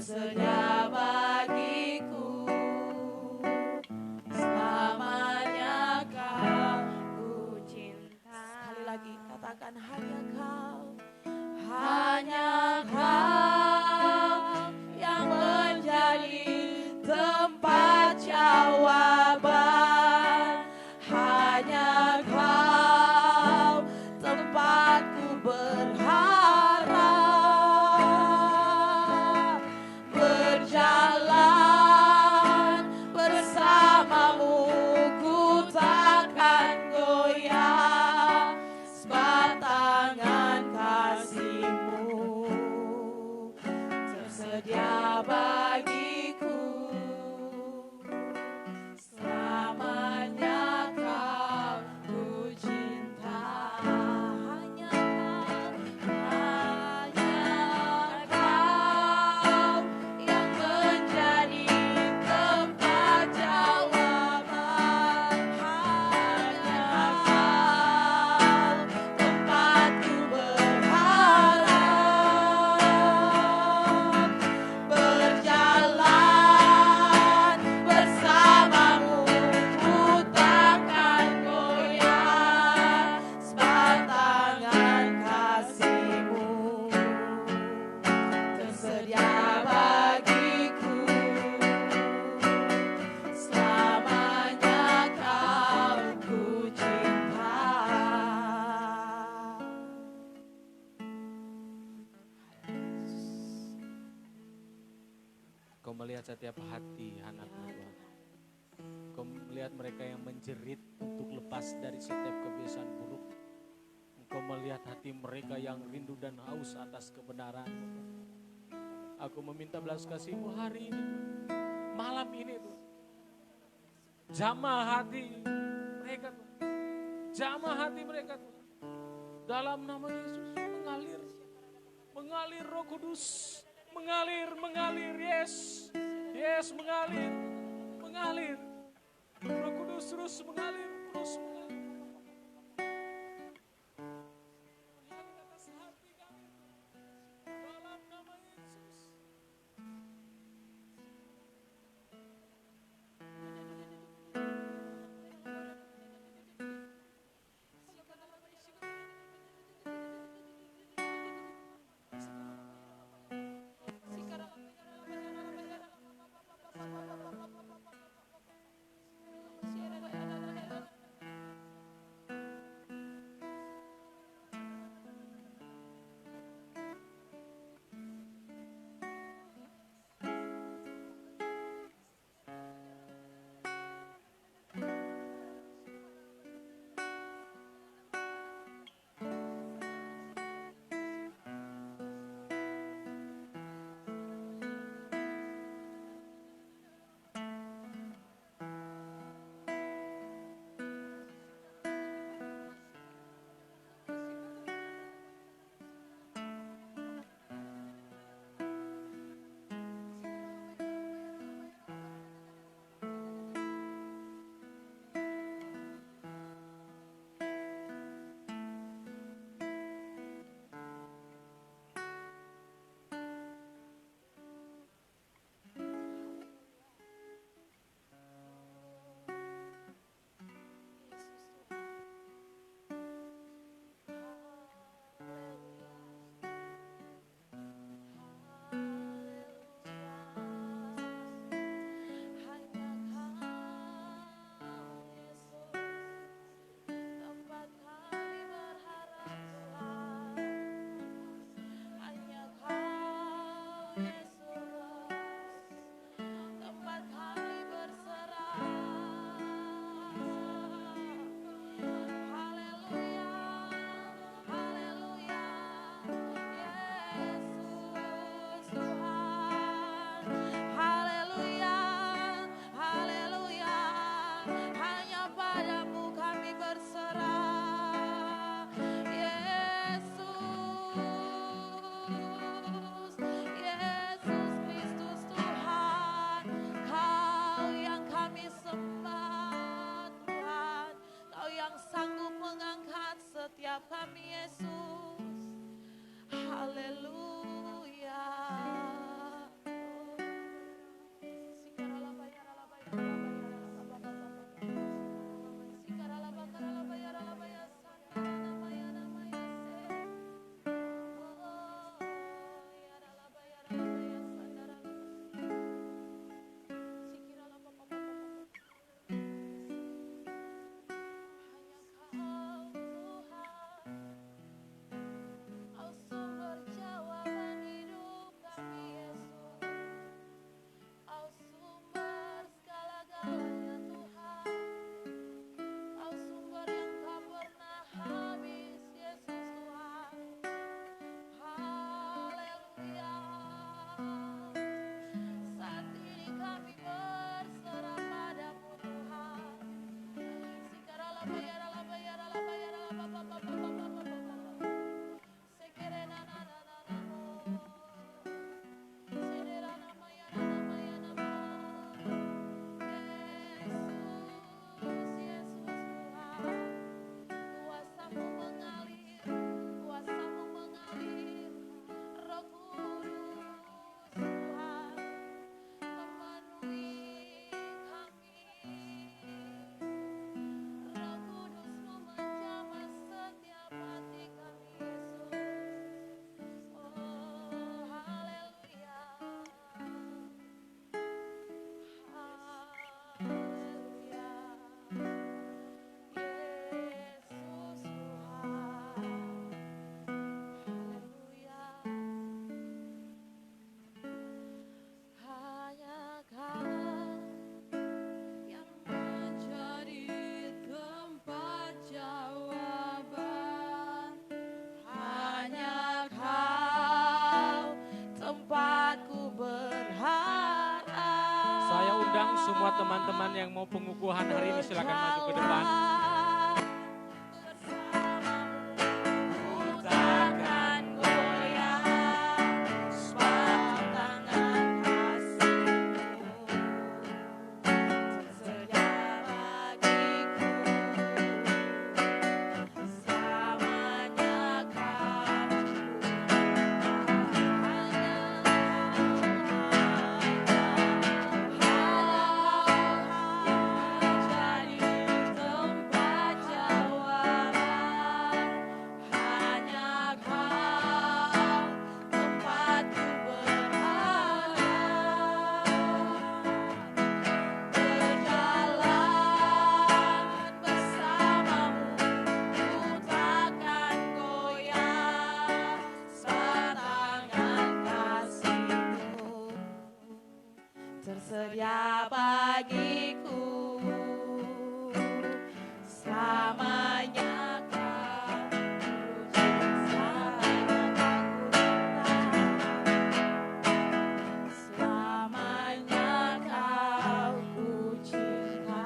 Speaker 1: tersedia bagiku. Selamanya kau ku cinta. Sekali lagi katakan hanya kau yang menjadi tempat jawaban. Hanya kau tempatku berharap. Berjalan bersamamu ku takkan goyah. Sebab tangan kasih-Mu tersedia bagiku. Selamanya kau ku cinta. Hanya kau yang menjadi tempat jawaban. Hanya kau tempatku berharap. Berjalan bersamamu ku takkan goyah. Sebab tangan kasih-Mu tersedia bagiku. Selamanya kau ku cinta.
Speaker 3: Kau melihat setiap hati anak-Mu Tuhan. Kau melihat mereka yang menjerit untuk lepas dari setiap kebiasaan buruk. Engkau melihat hati mereka yang rindu dan haus atas kebenaran. Aku meminta belas kasih-Mu hari ini, malam ini Tuhan. Jamah hati mereka Tuhan. Jamah hati mereka Tuhan. Dalam nama Yesus mengalir. Mengalir Roh Kudus. Mengalir, yes. Yes, mengalir. Mengalir. Roh Kudus terus mengalir, terus mengalir. Mengalir atas hati kami. Dalam nama Yesus.
Speaker 1: tempatku berharap.
Speaker 3: Saya undang semua teman-teman yang mau pengukuhan hari ini, silakan maju ke depan.
Speaker 1: Ku takkan goyah, sebab tangan kasih-Mu tersedia bagiku. Selamanya Kau tersedia bagiku. Selamanya Kau selamanya Kau ku cinta.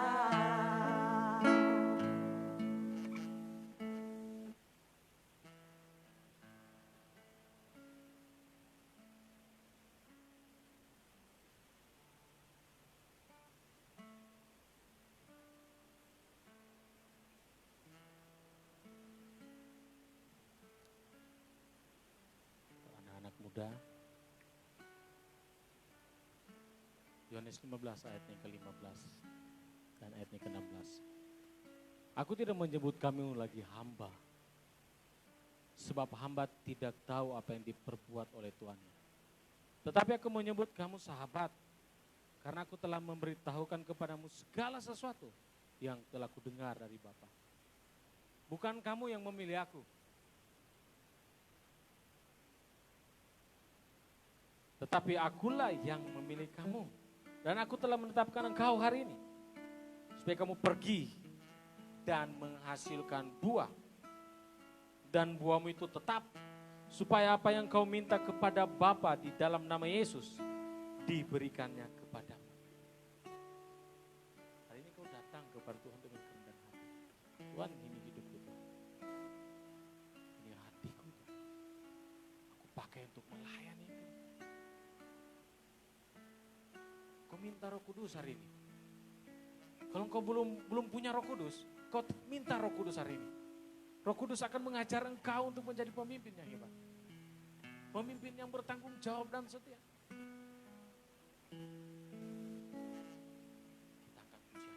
Speaker 3: Anak-anak muda, Yohanes 15 ayatnya ke-15 dan ayatnya ke-16. Aku tidak menyebut kamu lagi hamba, sebab hamba tidak tahu apa yang diperbuat oleh tuannya. Tetapi aku menyebut kamu sahabat, karena aku telah memberitahukan kepadamu segala sesuatu yang telah kudengar dari Bapa. Bukan kamu yang memilih aku, tetapi akulah yang memilih kamu. Dan aku telah menetapkan engkau hari ini, supaya kamu pergi dan menghasilkan buah. Dan buahmu itu tetap, supaya apa yang kau minta kepada Bapa di dalam nama Yesus, diberikannya kepadamu. Hari ini kau datang kepada Tuhan dengan kerendahan hati. Tuhan, ini hidupku Tuhan. Ini hatiku Tuhan. Aku pakai untuk melayani Tuhan. Kau minta Roh Kudus hari ini. Kalau kau belum punya Roh Kudus, kau minta Roh Kudus hari ini. Roh Kudus akan mengajar engkau untuk menjadi pemimpin yang hebat. Pemimpin yang bertanggung jawab dan setia. Kita angkat pujian.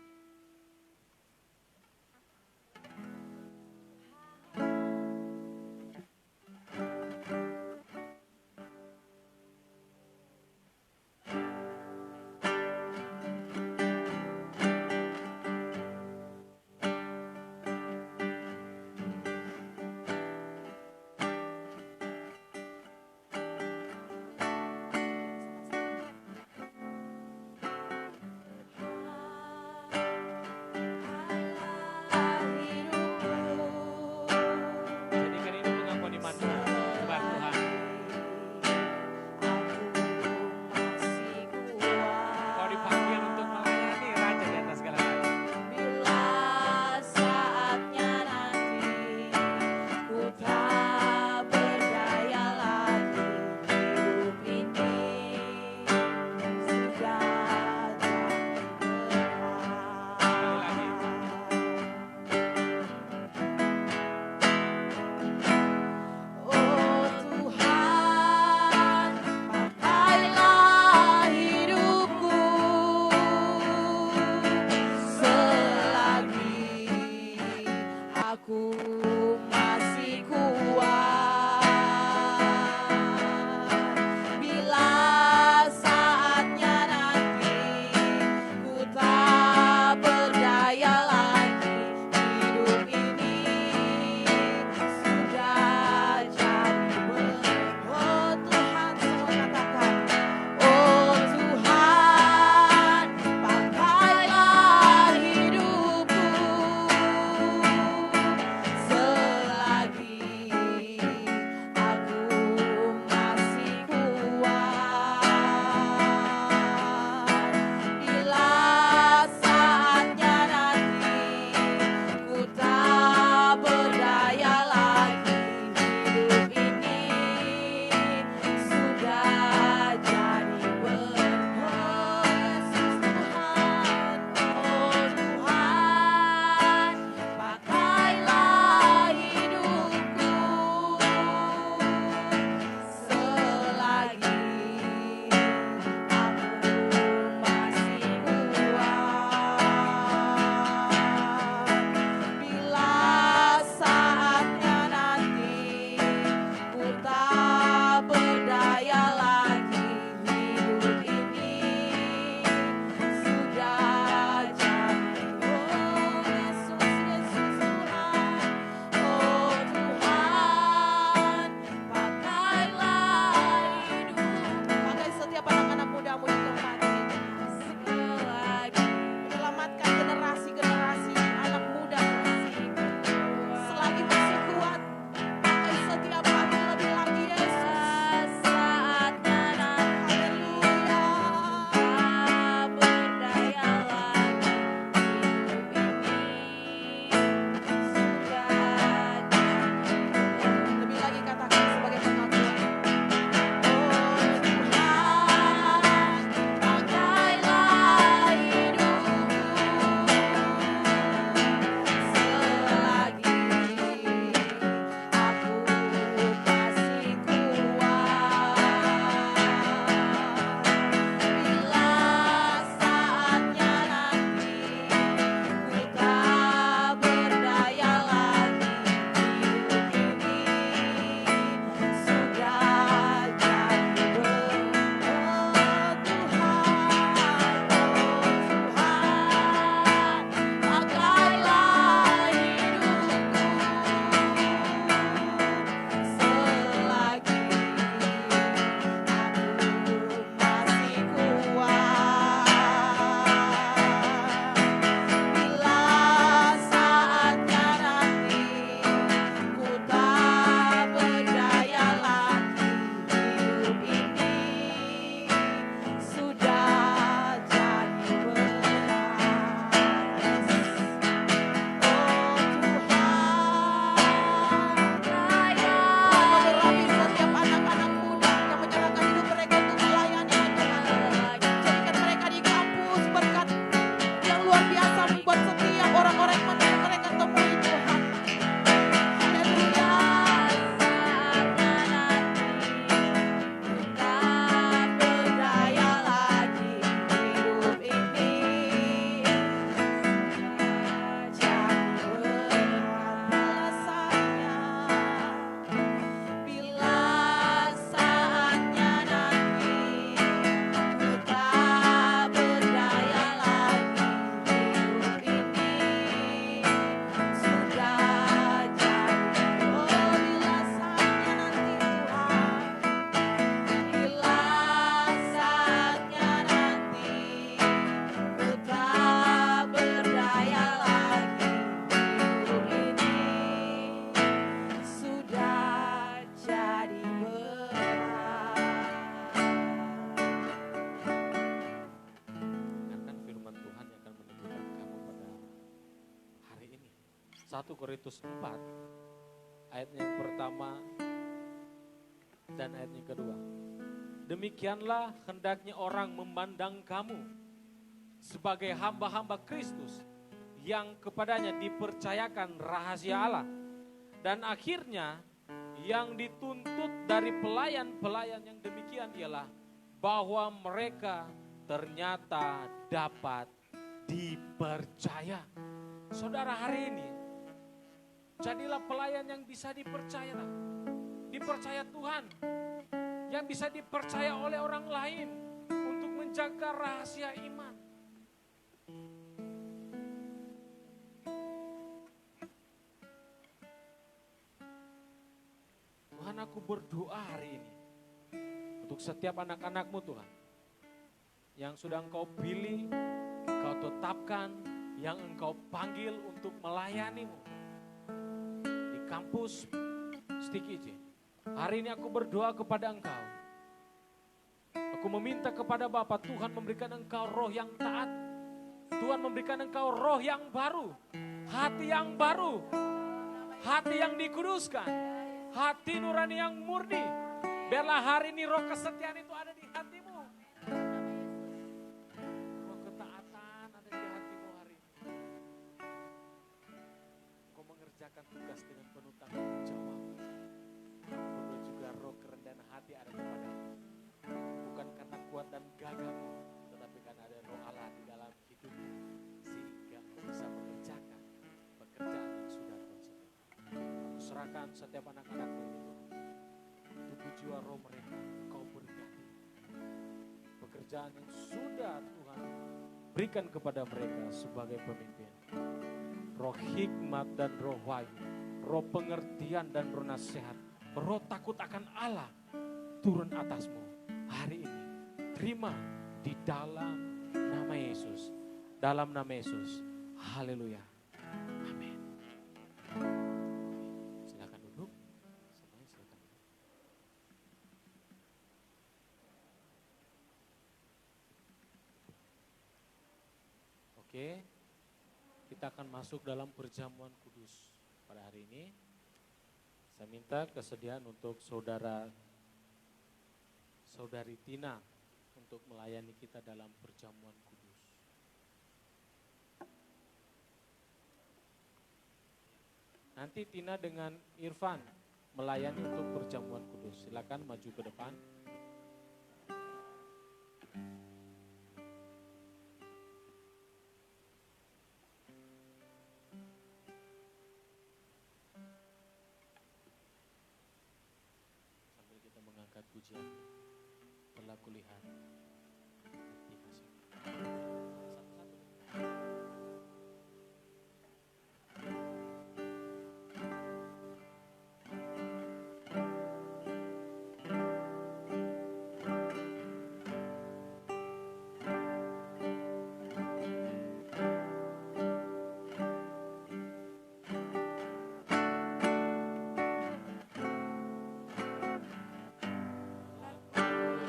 Speaker 3: 1 Korintus 4 ayatnya yang pertama dan ayatnya yang kedua. Demikianlah hendaknya orang memandang kamu sebagai hamba-hamba Kristus yang kepadanya dipercayakan rahasia Allah. Dan akhirnya yang dituntut dari pelayan-pelayan yang demikian ialah bahwa mereka ternyata dapat dipercaya. Saudara, hari ini jadilah pelayan yang bisa dipercaya Tuhan, yang bisa dipercaya oleh orang lain untuk menjaga rahasia iman. Tuhan, aku berdoa hari ini untuk setiap anak-anak-Mu Tuhan, yang sudah Engkau pilih, Engkau tetapkan, yang Engkau panggil untuk melayani-Mu di kampus STIKIJ. Hari ini aku berdoa kepada Engkau. Aku meminta kepada Bapa, Tuhan memberikan Engkau roh yang taat. Tuhan memberikan Engkau roh yang baru, hati yang baru, hati yang dikuduskan, hati nurani yang murni. Biarlah hari ini roh kesetiaan itu ada di hatimu. Roh ketaatan ada di hatimu hari ini. Kau mengerjakan tugas dengan penuh tanggung jawab. Perlu juga roh kerendahan hati ada kepadamu. Bukan karena kuat dan gagahmu, tetapi karena ada roh Allah di dalam hidupmu, sehingga bisa mengerjakan pekerjaan yang sudah Tuhan sediakan. Aku serahkan setiap anak-anakmu ini Tuhan. Tubuh jiwa roh mereka Kau berkati. Pekerjaan yang sudah Tuhan berikan kepada mereka sebagai pemimpin. Roh hikmat dan roh wahyu, roh pengertian dan roh nasihat, roh takut akan Allah turun atasmu hari ini. Terima di dalam nama Yesus. Dalam nama Yesus. Haleluya. Amin. Silakan duduk. Semuanya silakan duduk. Oke. Kita akan masuk dalam perjamuan kudus pada hari ini. Saya minta kesediaan untuk saudari Tina untuk melayani kita dalam perjamuan kudus. Nanti Tina dengan Irfan melayani untuk perjamuan kudus. Silakan maju ke depan. Sambil kita mengangkat pujian. Telah kulihat bukti kasih. Satu-satu.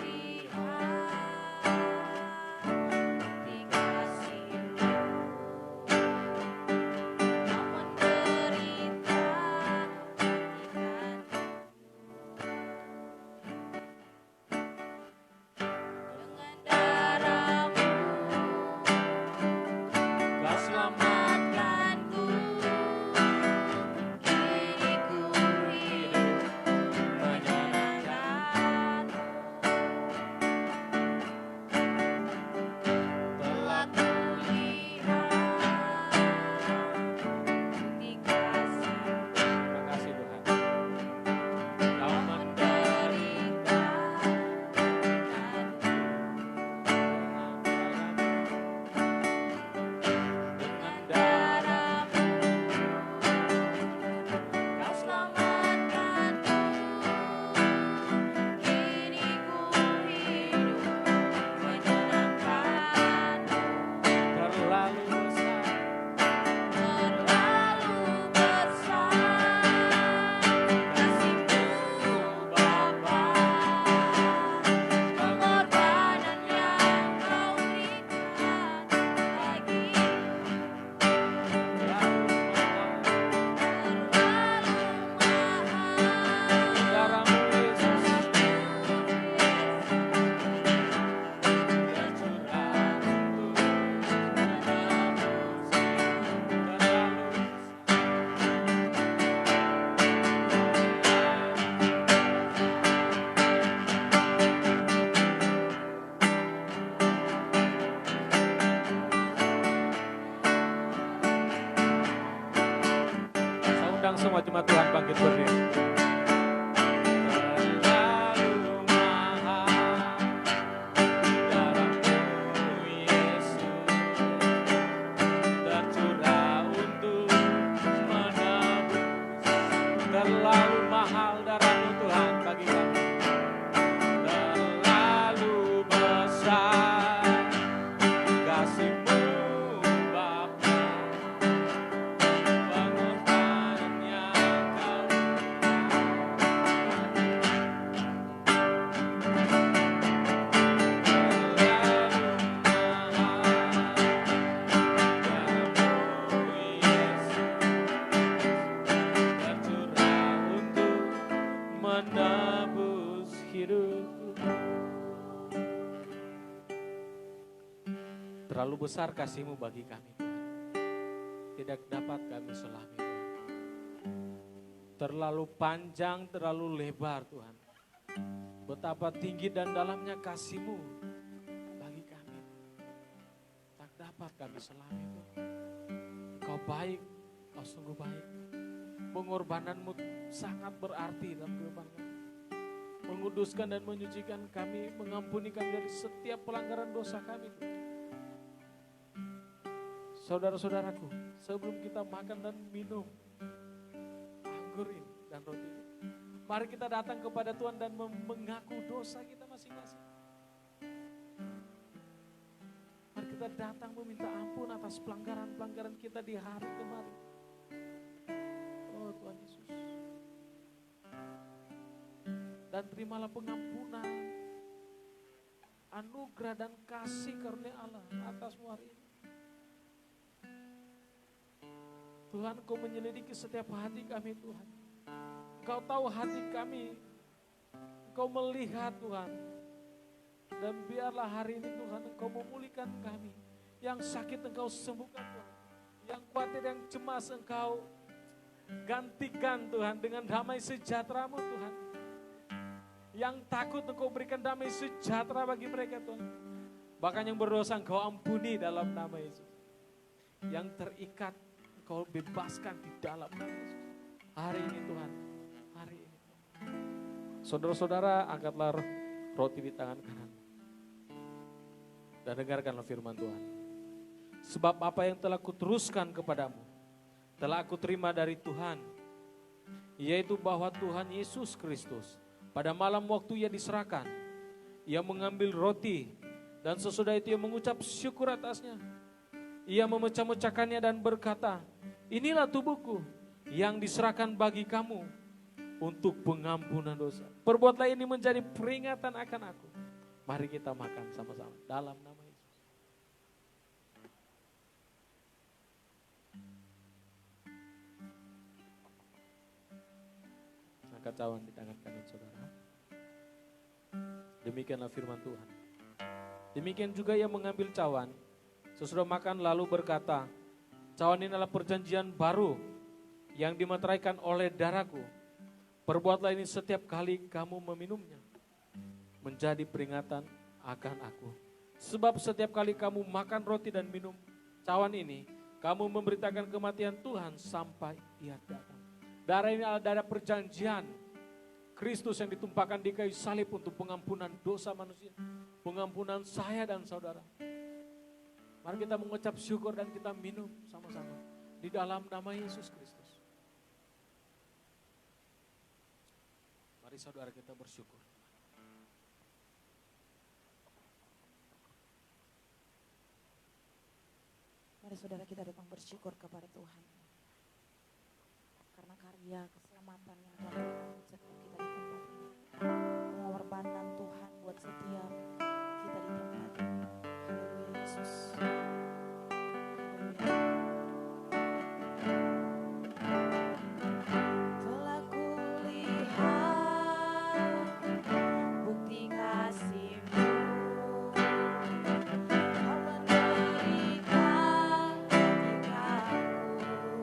Speaker 2: Lihat
Speaker 3: semua jemaat Tuhan bangkit berdiri. Terlalu mahal darahmu Yesus, tercurah untuk menebus. Terlalu mahal darahmu Tuhan bagi kami. Terlalu besar kasih-Mu Bapa, pengorbanan yang Kau menebus hidupku. Terlalu besar kasih-Mu bagi kami Tuhan, tidak dapat kami selami Tuhan. Terlalu panjang, terlalu lebar Tuhan, betapa tinggi dan dalamnya kasih-Mu bagi kami, tak dapat kami selami Tuhan. Kau baik, Kau sungguh baik. Pengorbanan-Mu sangat berarti dalam kehidupan kami. Menguduskan dan menyucikan kami, mengampuni kami dari setiap pelanggaran dosa kami. Saudara-saudaraku, sebelum kita makan dan minum anggur ini dan roti ini, mari kita datang kepada Tuhan dan mengaku dosa kita masing-masing. Mari kita datang meminta ampun atas pelanggaran-pelanggaran kita di hari kemarin. Oh Tuhan Yesus. Dan terimalah pengampunan, anugerah dan kasih karunia Allah atasmu hari ini. Tuhan, Kau menyelidiki setiap hati kami Tuhan. Kau tahu hati kami, Kau melihat Tuhan. Dan biarlah hari ini Tuhan Engkau memulihkan kami. Yang sakit Engkau sembuhkan Tuhan. Yang khawatir, yang cemas Engkau gantikan Tuhan dengan damai sejahtera-Mu Tuhan. Yang takut Engkau berikan damai sejahtera bagi mereka Tuhan. Bahkan yang berdosa Engkau ampuni dalam nama Yesus. Yang terikat Engkau bebaskan di dalam nama Yesus. Hari ini Tuhan, hari ini. Saudara-saudara, angkatlah roti di tangan kanan. Dan dengarkanlah firman Tuhan. Sebab apa yang telah kuteruskan kepadamu, telah aku terima dari Tuhan. Yaitu bahwa Tuhan Yesus Kristus, pada malam waktu Ia diserahkan, Ia mengambil roti, dan sesudah itu Ia mengucap syukur atasnya. Ia memecah-mecahkannya dan berkata, inilah tubuhku yang diserahkan bagi kamu untuk pengampunan dosa. Perbuatlah ini menjadi peringatan akan aku. Mari kita makan sama-sama dalam nama Yesus. Angkat cawan di tangan kanan saudara. Demikianlah firman Tuhan. Demikian juga Ia mengambil cawan sesudah makan lalu berkata, cawan ini adalah perjanjian baru yang dimeteraikan oleh darahku. Perbuatlah ini setiap kali kamu meminumnya, menjadi peringatan akan aku. Sebab setiap kali kamu makan roti dan minum cawan ini, kamu memberitakan kematian Tuhan sampai Ia datang. Darah ini adalah darah perjanjian Kristus yang ditumpahkan di kayu salib untuk pengampunan dosa manusia, pengampunan saya dan saudara. Mari kita mengucap syukur dan kita minum sama-sama di dalam nama Yesus Kristus. Mari saudara kita bersyukur.
Speaker 1: Mari saudara kita datang bersyukur kepada Tuhan. Karena karya keselamatan yang telah dilakukan setiap kita di tempat ini. Pengorbanan Tuhan buat setiap kita di tempat ini. Haleluya Yesus. Telah kulihat bukti kasih-Mu, Kau menderita bagi aku.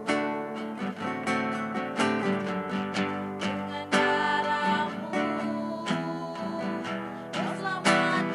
Speaker 1: Dengan darah-Mu Kau selamatkan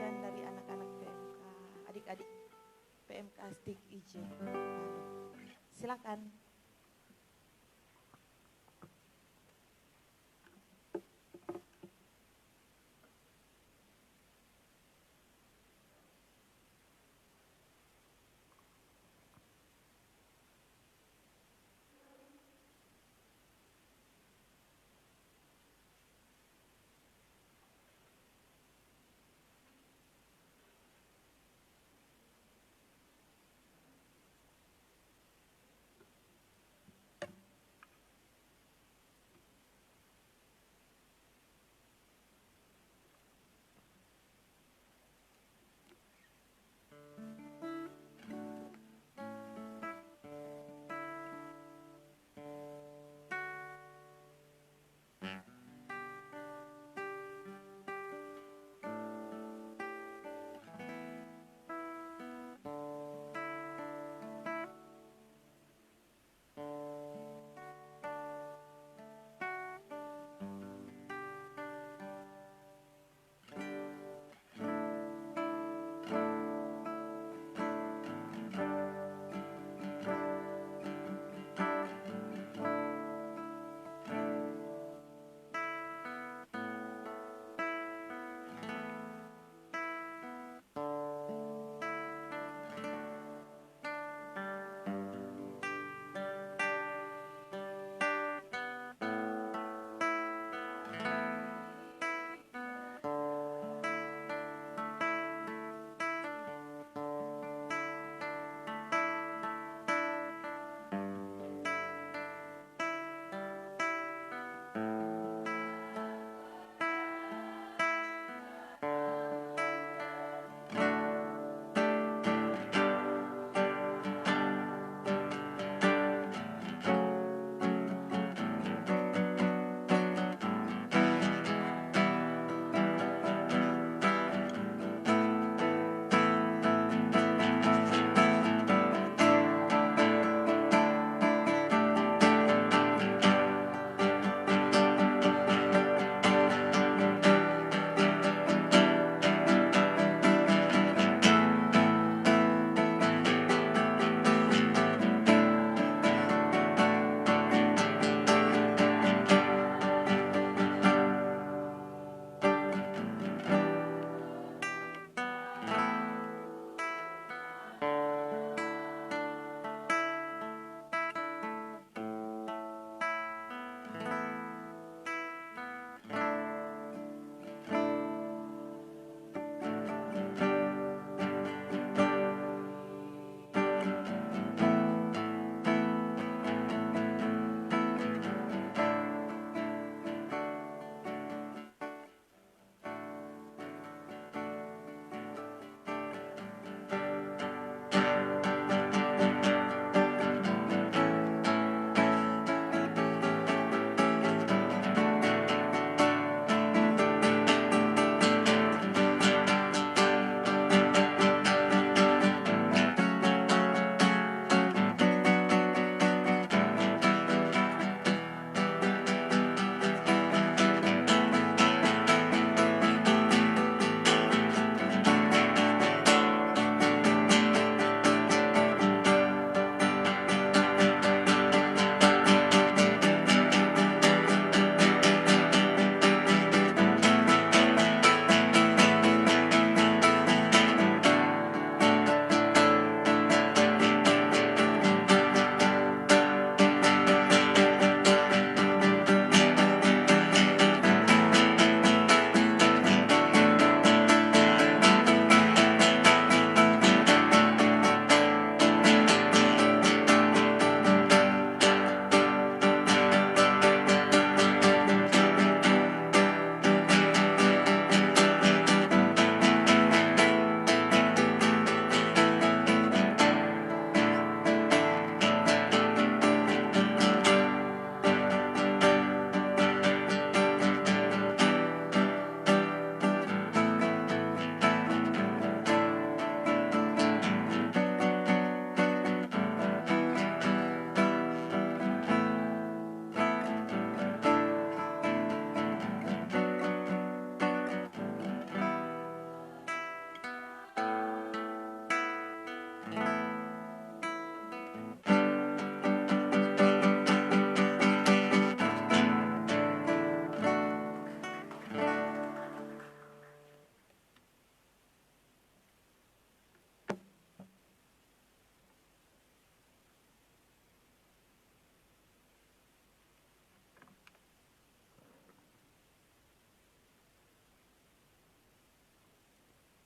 Speaker 1: bagian dari anak-anak PMK, adik-adik PMK Stik IJ. Silakan.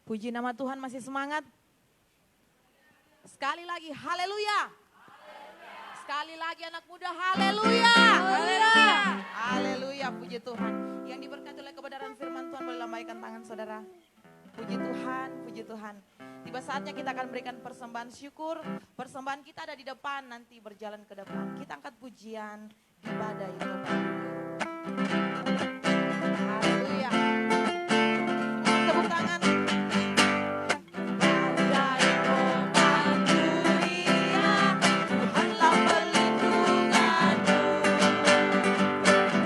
Speaker 1: Puji nama Tuhan, masih semangat? Sekali lagi, haleluya. Sekali lagi anak muda, haleluya.
Speaker 2: Haleluya.
Speaker 1: Haleluya, puji Tuhan. Yang diberkati oleh kebenaran firman Tuhan, boleh lambaikan tangan saudara. Puji Tuhan, puji Tuhan. Tiba saatnya kita akan berikan persembahan syukur. Persembahan kita ada di depan, nanti berjalan ke depan. Kita angkat pujian di badai topan. Haleluya. Tepuk tangan. Badai topan dunia, Tuhanlah perlindunganku.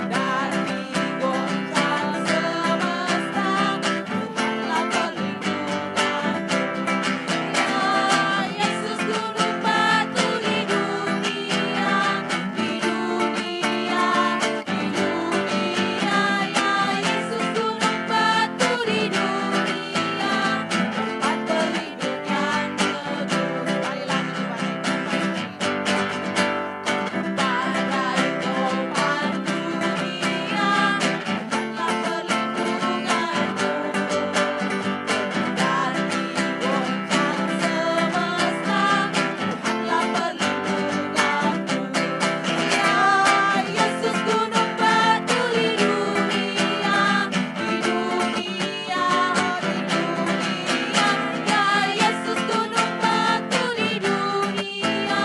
Speaker 1: Dari goncang semesta, Tuhanlah perlindunganku. Ya Yesus gunung batu di dunia, di dunia, di dunia. Ya Yesus gunung batu di dunia, tempat berlindung yang teduh. Sekali lagi badai topan dunia, Tuhanlah perlindunganku. Dari goncang semesta, Tuhanlah perlindunganku. Ya Yesus gunung batu di dunia, di dunia, di dunia. Ya Yesus gunung batu di dunia,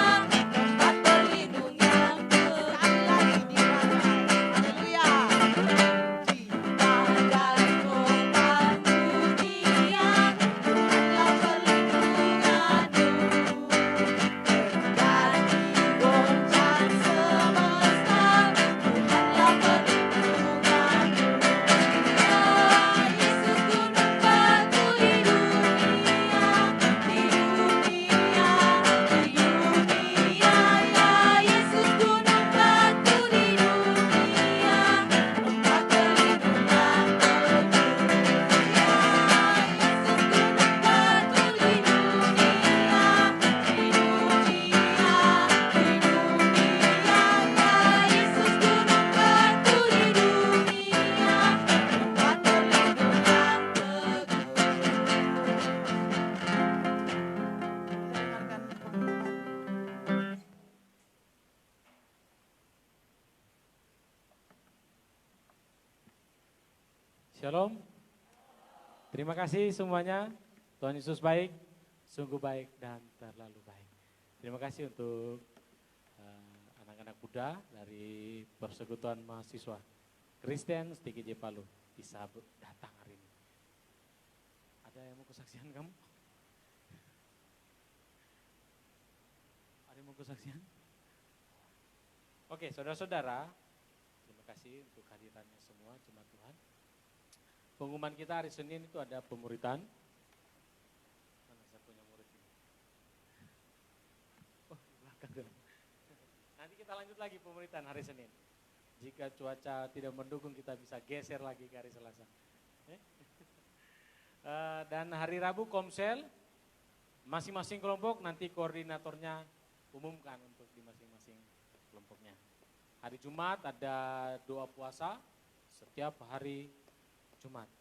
Speaker 1: tempat berlindung yang teduh. Sekali lagi di badai, haleluya. Di badai topan dunia, Tuhanlah perlindunganku. Dari goncang semesta, Tuhanlah perlindunganku. Ya Yesus gunung batu di dunia, di dunia, di dunia. Ya Yesus gunung batu di dunia, tempat berlindung yang teduh. Ya Yesus gunung batu di dunia, di dunia, di dunia. Ya Yesus gunung batu di dunia, tempat berlindung yang teduh.
Speaker 3: Shalom. Terima kasih semuanya. Tuhan Yesus baik, sungguh baik dan terlalu baik. Terima kasih untuk anak-anak muda dari Persekutuan Mahasiswa Kristen STKJ Palu bisa datang hari ini. Ada yang mau kesaksian kamu? Ada yang mau kesaksian? Oke, saudara-saudara, terima kasih untuk hadirannya semua jemaat Tuhan. Pengumuman kita hari Senin itu ada pemuritan. Mana saya punya murid ini? Oh, di belakang. Nanti kita lanjut lagi pemuritan hari Senin. Jika cuaca tidak mendukung, kita bisa geser lagi ke hari Selasa. Dan hari Rabu Komsel, masing-masing kelompok nanti koordinatornya umumkan untuk di masing-masing kelompoknya. Hari Jumat ada doa puasa setiap hari Jumat.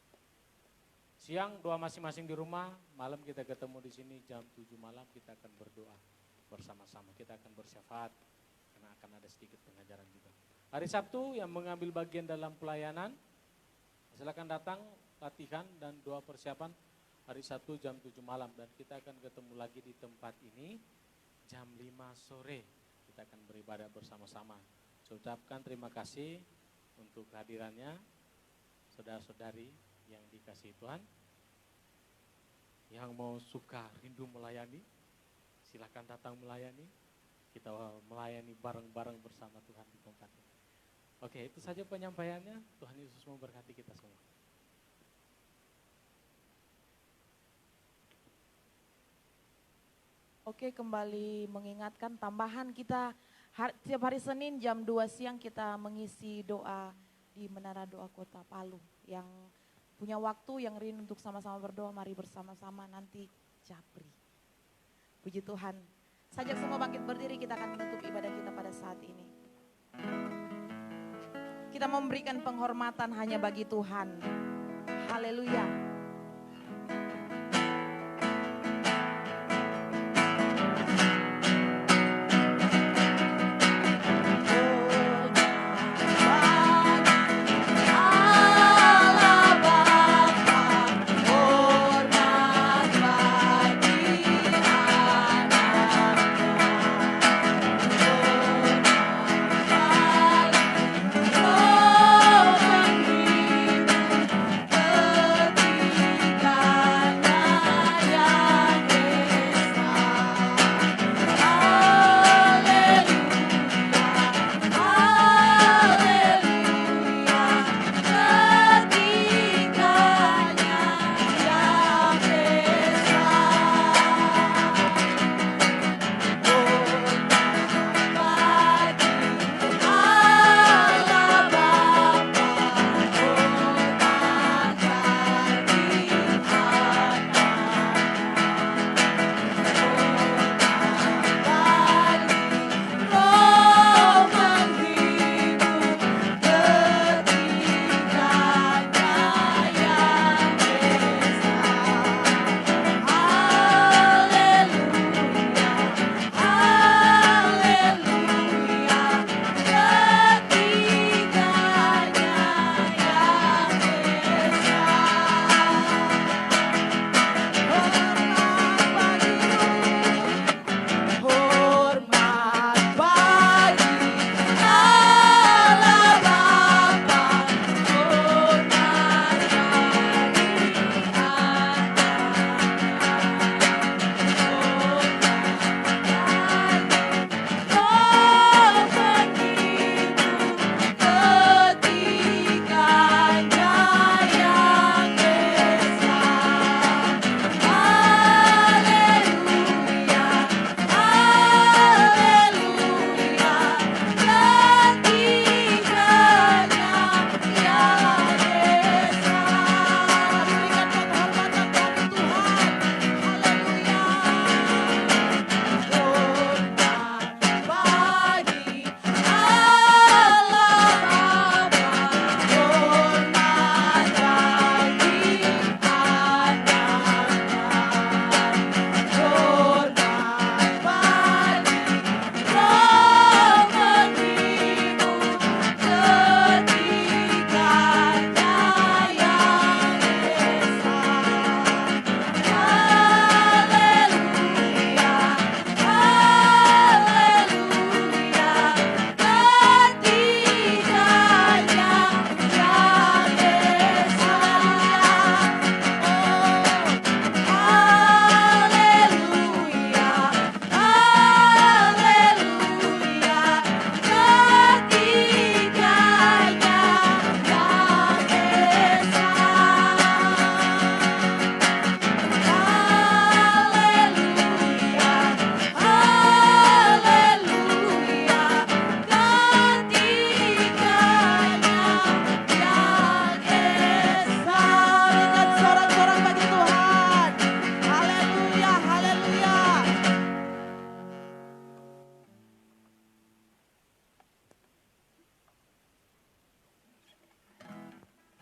Speaker 3: Siang doa masing-masing di rumah, malam kita ketemu di sini jam 7 malam kita akan berdoa bersama-sama. Kita akan bersyafaat karena akan ada sedikit pengajaran juga. Hari Sabtu yang mengambil bagian dalam pelayanan, silakan datang latihan dan doa persiapan hari Sabtu jam 7 malam dan kita akan ketemu lagi di tempat ini jam 5 sore. Kita akan beribadah bersama-sama. Saya ucapkan terima kasih untuk kehadirannya. Saudara-saudari yang dikasihi Tuhan, yang mau suka rindu melayani, silakan datang melayani. Kita melayani bareng-bareng bersama Tuhan di tempat ini. Oke, itu saja penyampaiannya. Tuhan Yesus memberkati kita semua.
Speaker 1: Oke, kembali mengingatkan tambahan kita setiap hari Senin jam 2 siang kita mengisi doa di Menara Doa Kota Palu. Yang punya waktu, yang rindu untuk sama-sama berdoa, mari bersama-sama nanti Japri. Puji Tuhan. Sajak semua bangkit berdiri, kita akan menutup ibadah kita pada saat ini. Kita memberikan penghormatan hanya bagi Tuhan. Haleluya.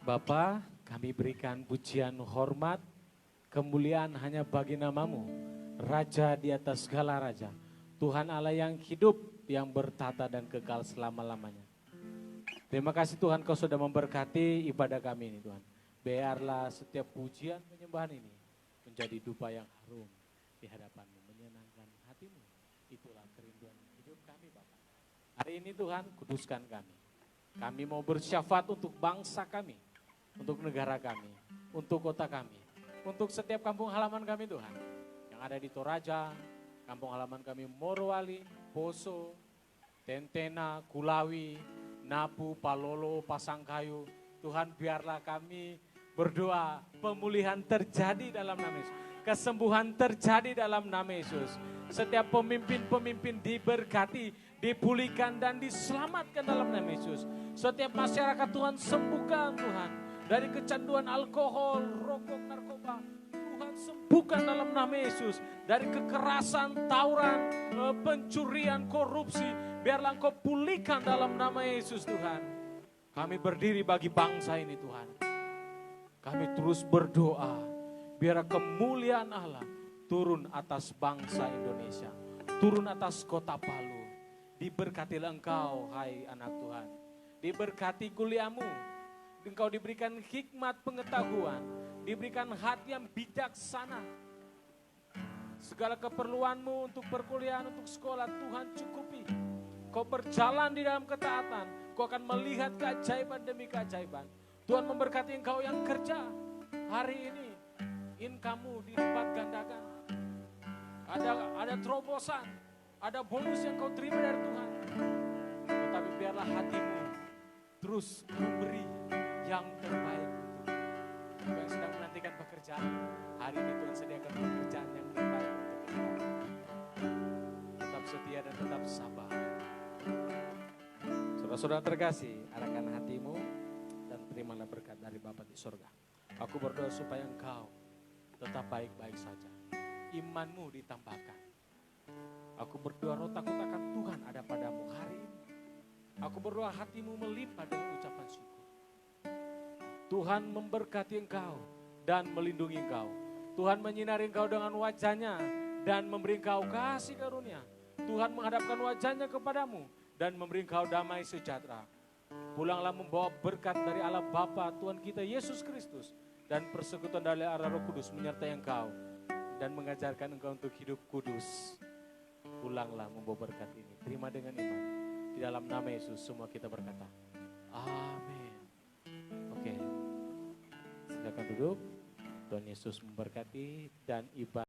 Speaker 3: Bapa, kami berikan pujian hormat, kemuliaan hanya bagi namamu, Raja di atas segala raja, Tuhan Allah yang hidup, yang bertata dan kekal selama-lamanya. Terima kasih Tuhan, Kau sudah memberkati ibadah kami ini Tuhan. Biarlah setiap pujian penyembahan ini menjadi dupa yang harum di hadapan-Mu, menyenangkan hati-Mu. Itulah kerinduan hidup kami Bapa. Hari ini Tuhan, kuduskan kami. Kami mau bersyafaat untuk bangsa kami, untuk negara kami, untuk kota kami, untuk setiap kampung halaman kami Tuhan. Yang ada di Toraja, kampung halaman kami Morowali, Poso, Tentena, Kulawi, Napu, Palolo, Pasangkayu. Tuhan biarlah kami berdoa pemulihan terjadi dalam nama Yesus. Kesembuhan terjadi dalam nama Yesus. Setiap pemimpin-pemimpin diberkati, dipulihkan dan diselamatkan dalam nama Yesus. Setiap masyarakat Tuhan sembuhkan Tuhan. Dari kecanduan alkohol, rokok, narkoba. Tuhan sembuhkan dalam nama Yesus. Dari kekerasan, tawuran, pencurian, korupsi. Biarlah Engkau pulihkan dalam nama Yesus Tuhan. Kami berdiri bagi bangsa ini Tuhan. Kami terus berdoa. Biar kemuliaan Allah turun atas bangsa Indonesia. Turun atas kota Palu. Diberkatilah Engkau hai anak Tuhan. Diberkati kuliahmu. Engkau diberikan hikmat pengetahuan, diberikan hati yang bijaksana. Segala keperluanmu untuk perkuliahan, untuk sekolah, Tuhan cukupi. Kau berjalan di dalam ketaatan, kau akan melihat keajaiban demi keajaiban. Tuhan memberkati engkau yang kerja. Hari ini, income-mu dilipat gandakan. Ada terobosan, ada bonus yang kau terima dari Tuhan. Tetapi biarlah hatimu terus memberi yang terbaik untuk yang sedang menantikan pekerjaan. Hari ini Tuhan sediakan pekerjaan yang terbaik untuk kita. Tetap setia dan tetap sabar. Saudara-saudara terkasih, arahkan hatimu dan terimalah berkat dari Bapa di surga. Aku berdoa supaya engkau tetap baik-baik saja. Imanmu ditambahkan. Aku berdoa roh takut akan Tuhan ada padamu hari ini. Aku berdoa hatimu melimpah dengan ucapan syukur. Tuhan memberkati engkau dan melindungi engkau. Tuhan menyinari engkau dengan wajahnya dan memberi engkau kasih karunia. Tuhan menghadapkan wajahnya kepadamu dan memberi engkau damai sejahtera. Pulanglah membawa berkat dari Allah Bapa Tuhan kita Yesus Kristus dan persekutuan dari Allah Roh Kudus menyertai engkau dan mengajarkan engkau untuk hidup kudus. Pulanglah membawa berkat ini. Terima dengan iman. Di dalam nama Yesus semua kita berkata, amin. Oke, silakan duduk. Tuhan Yesus memberkati dan ibadah.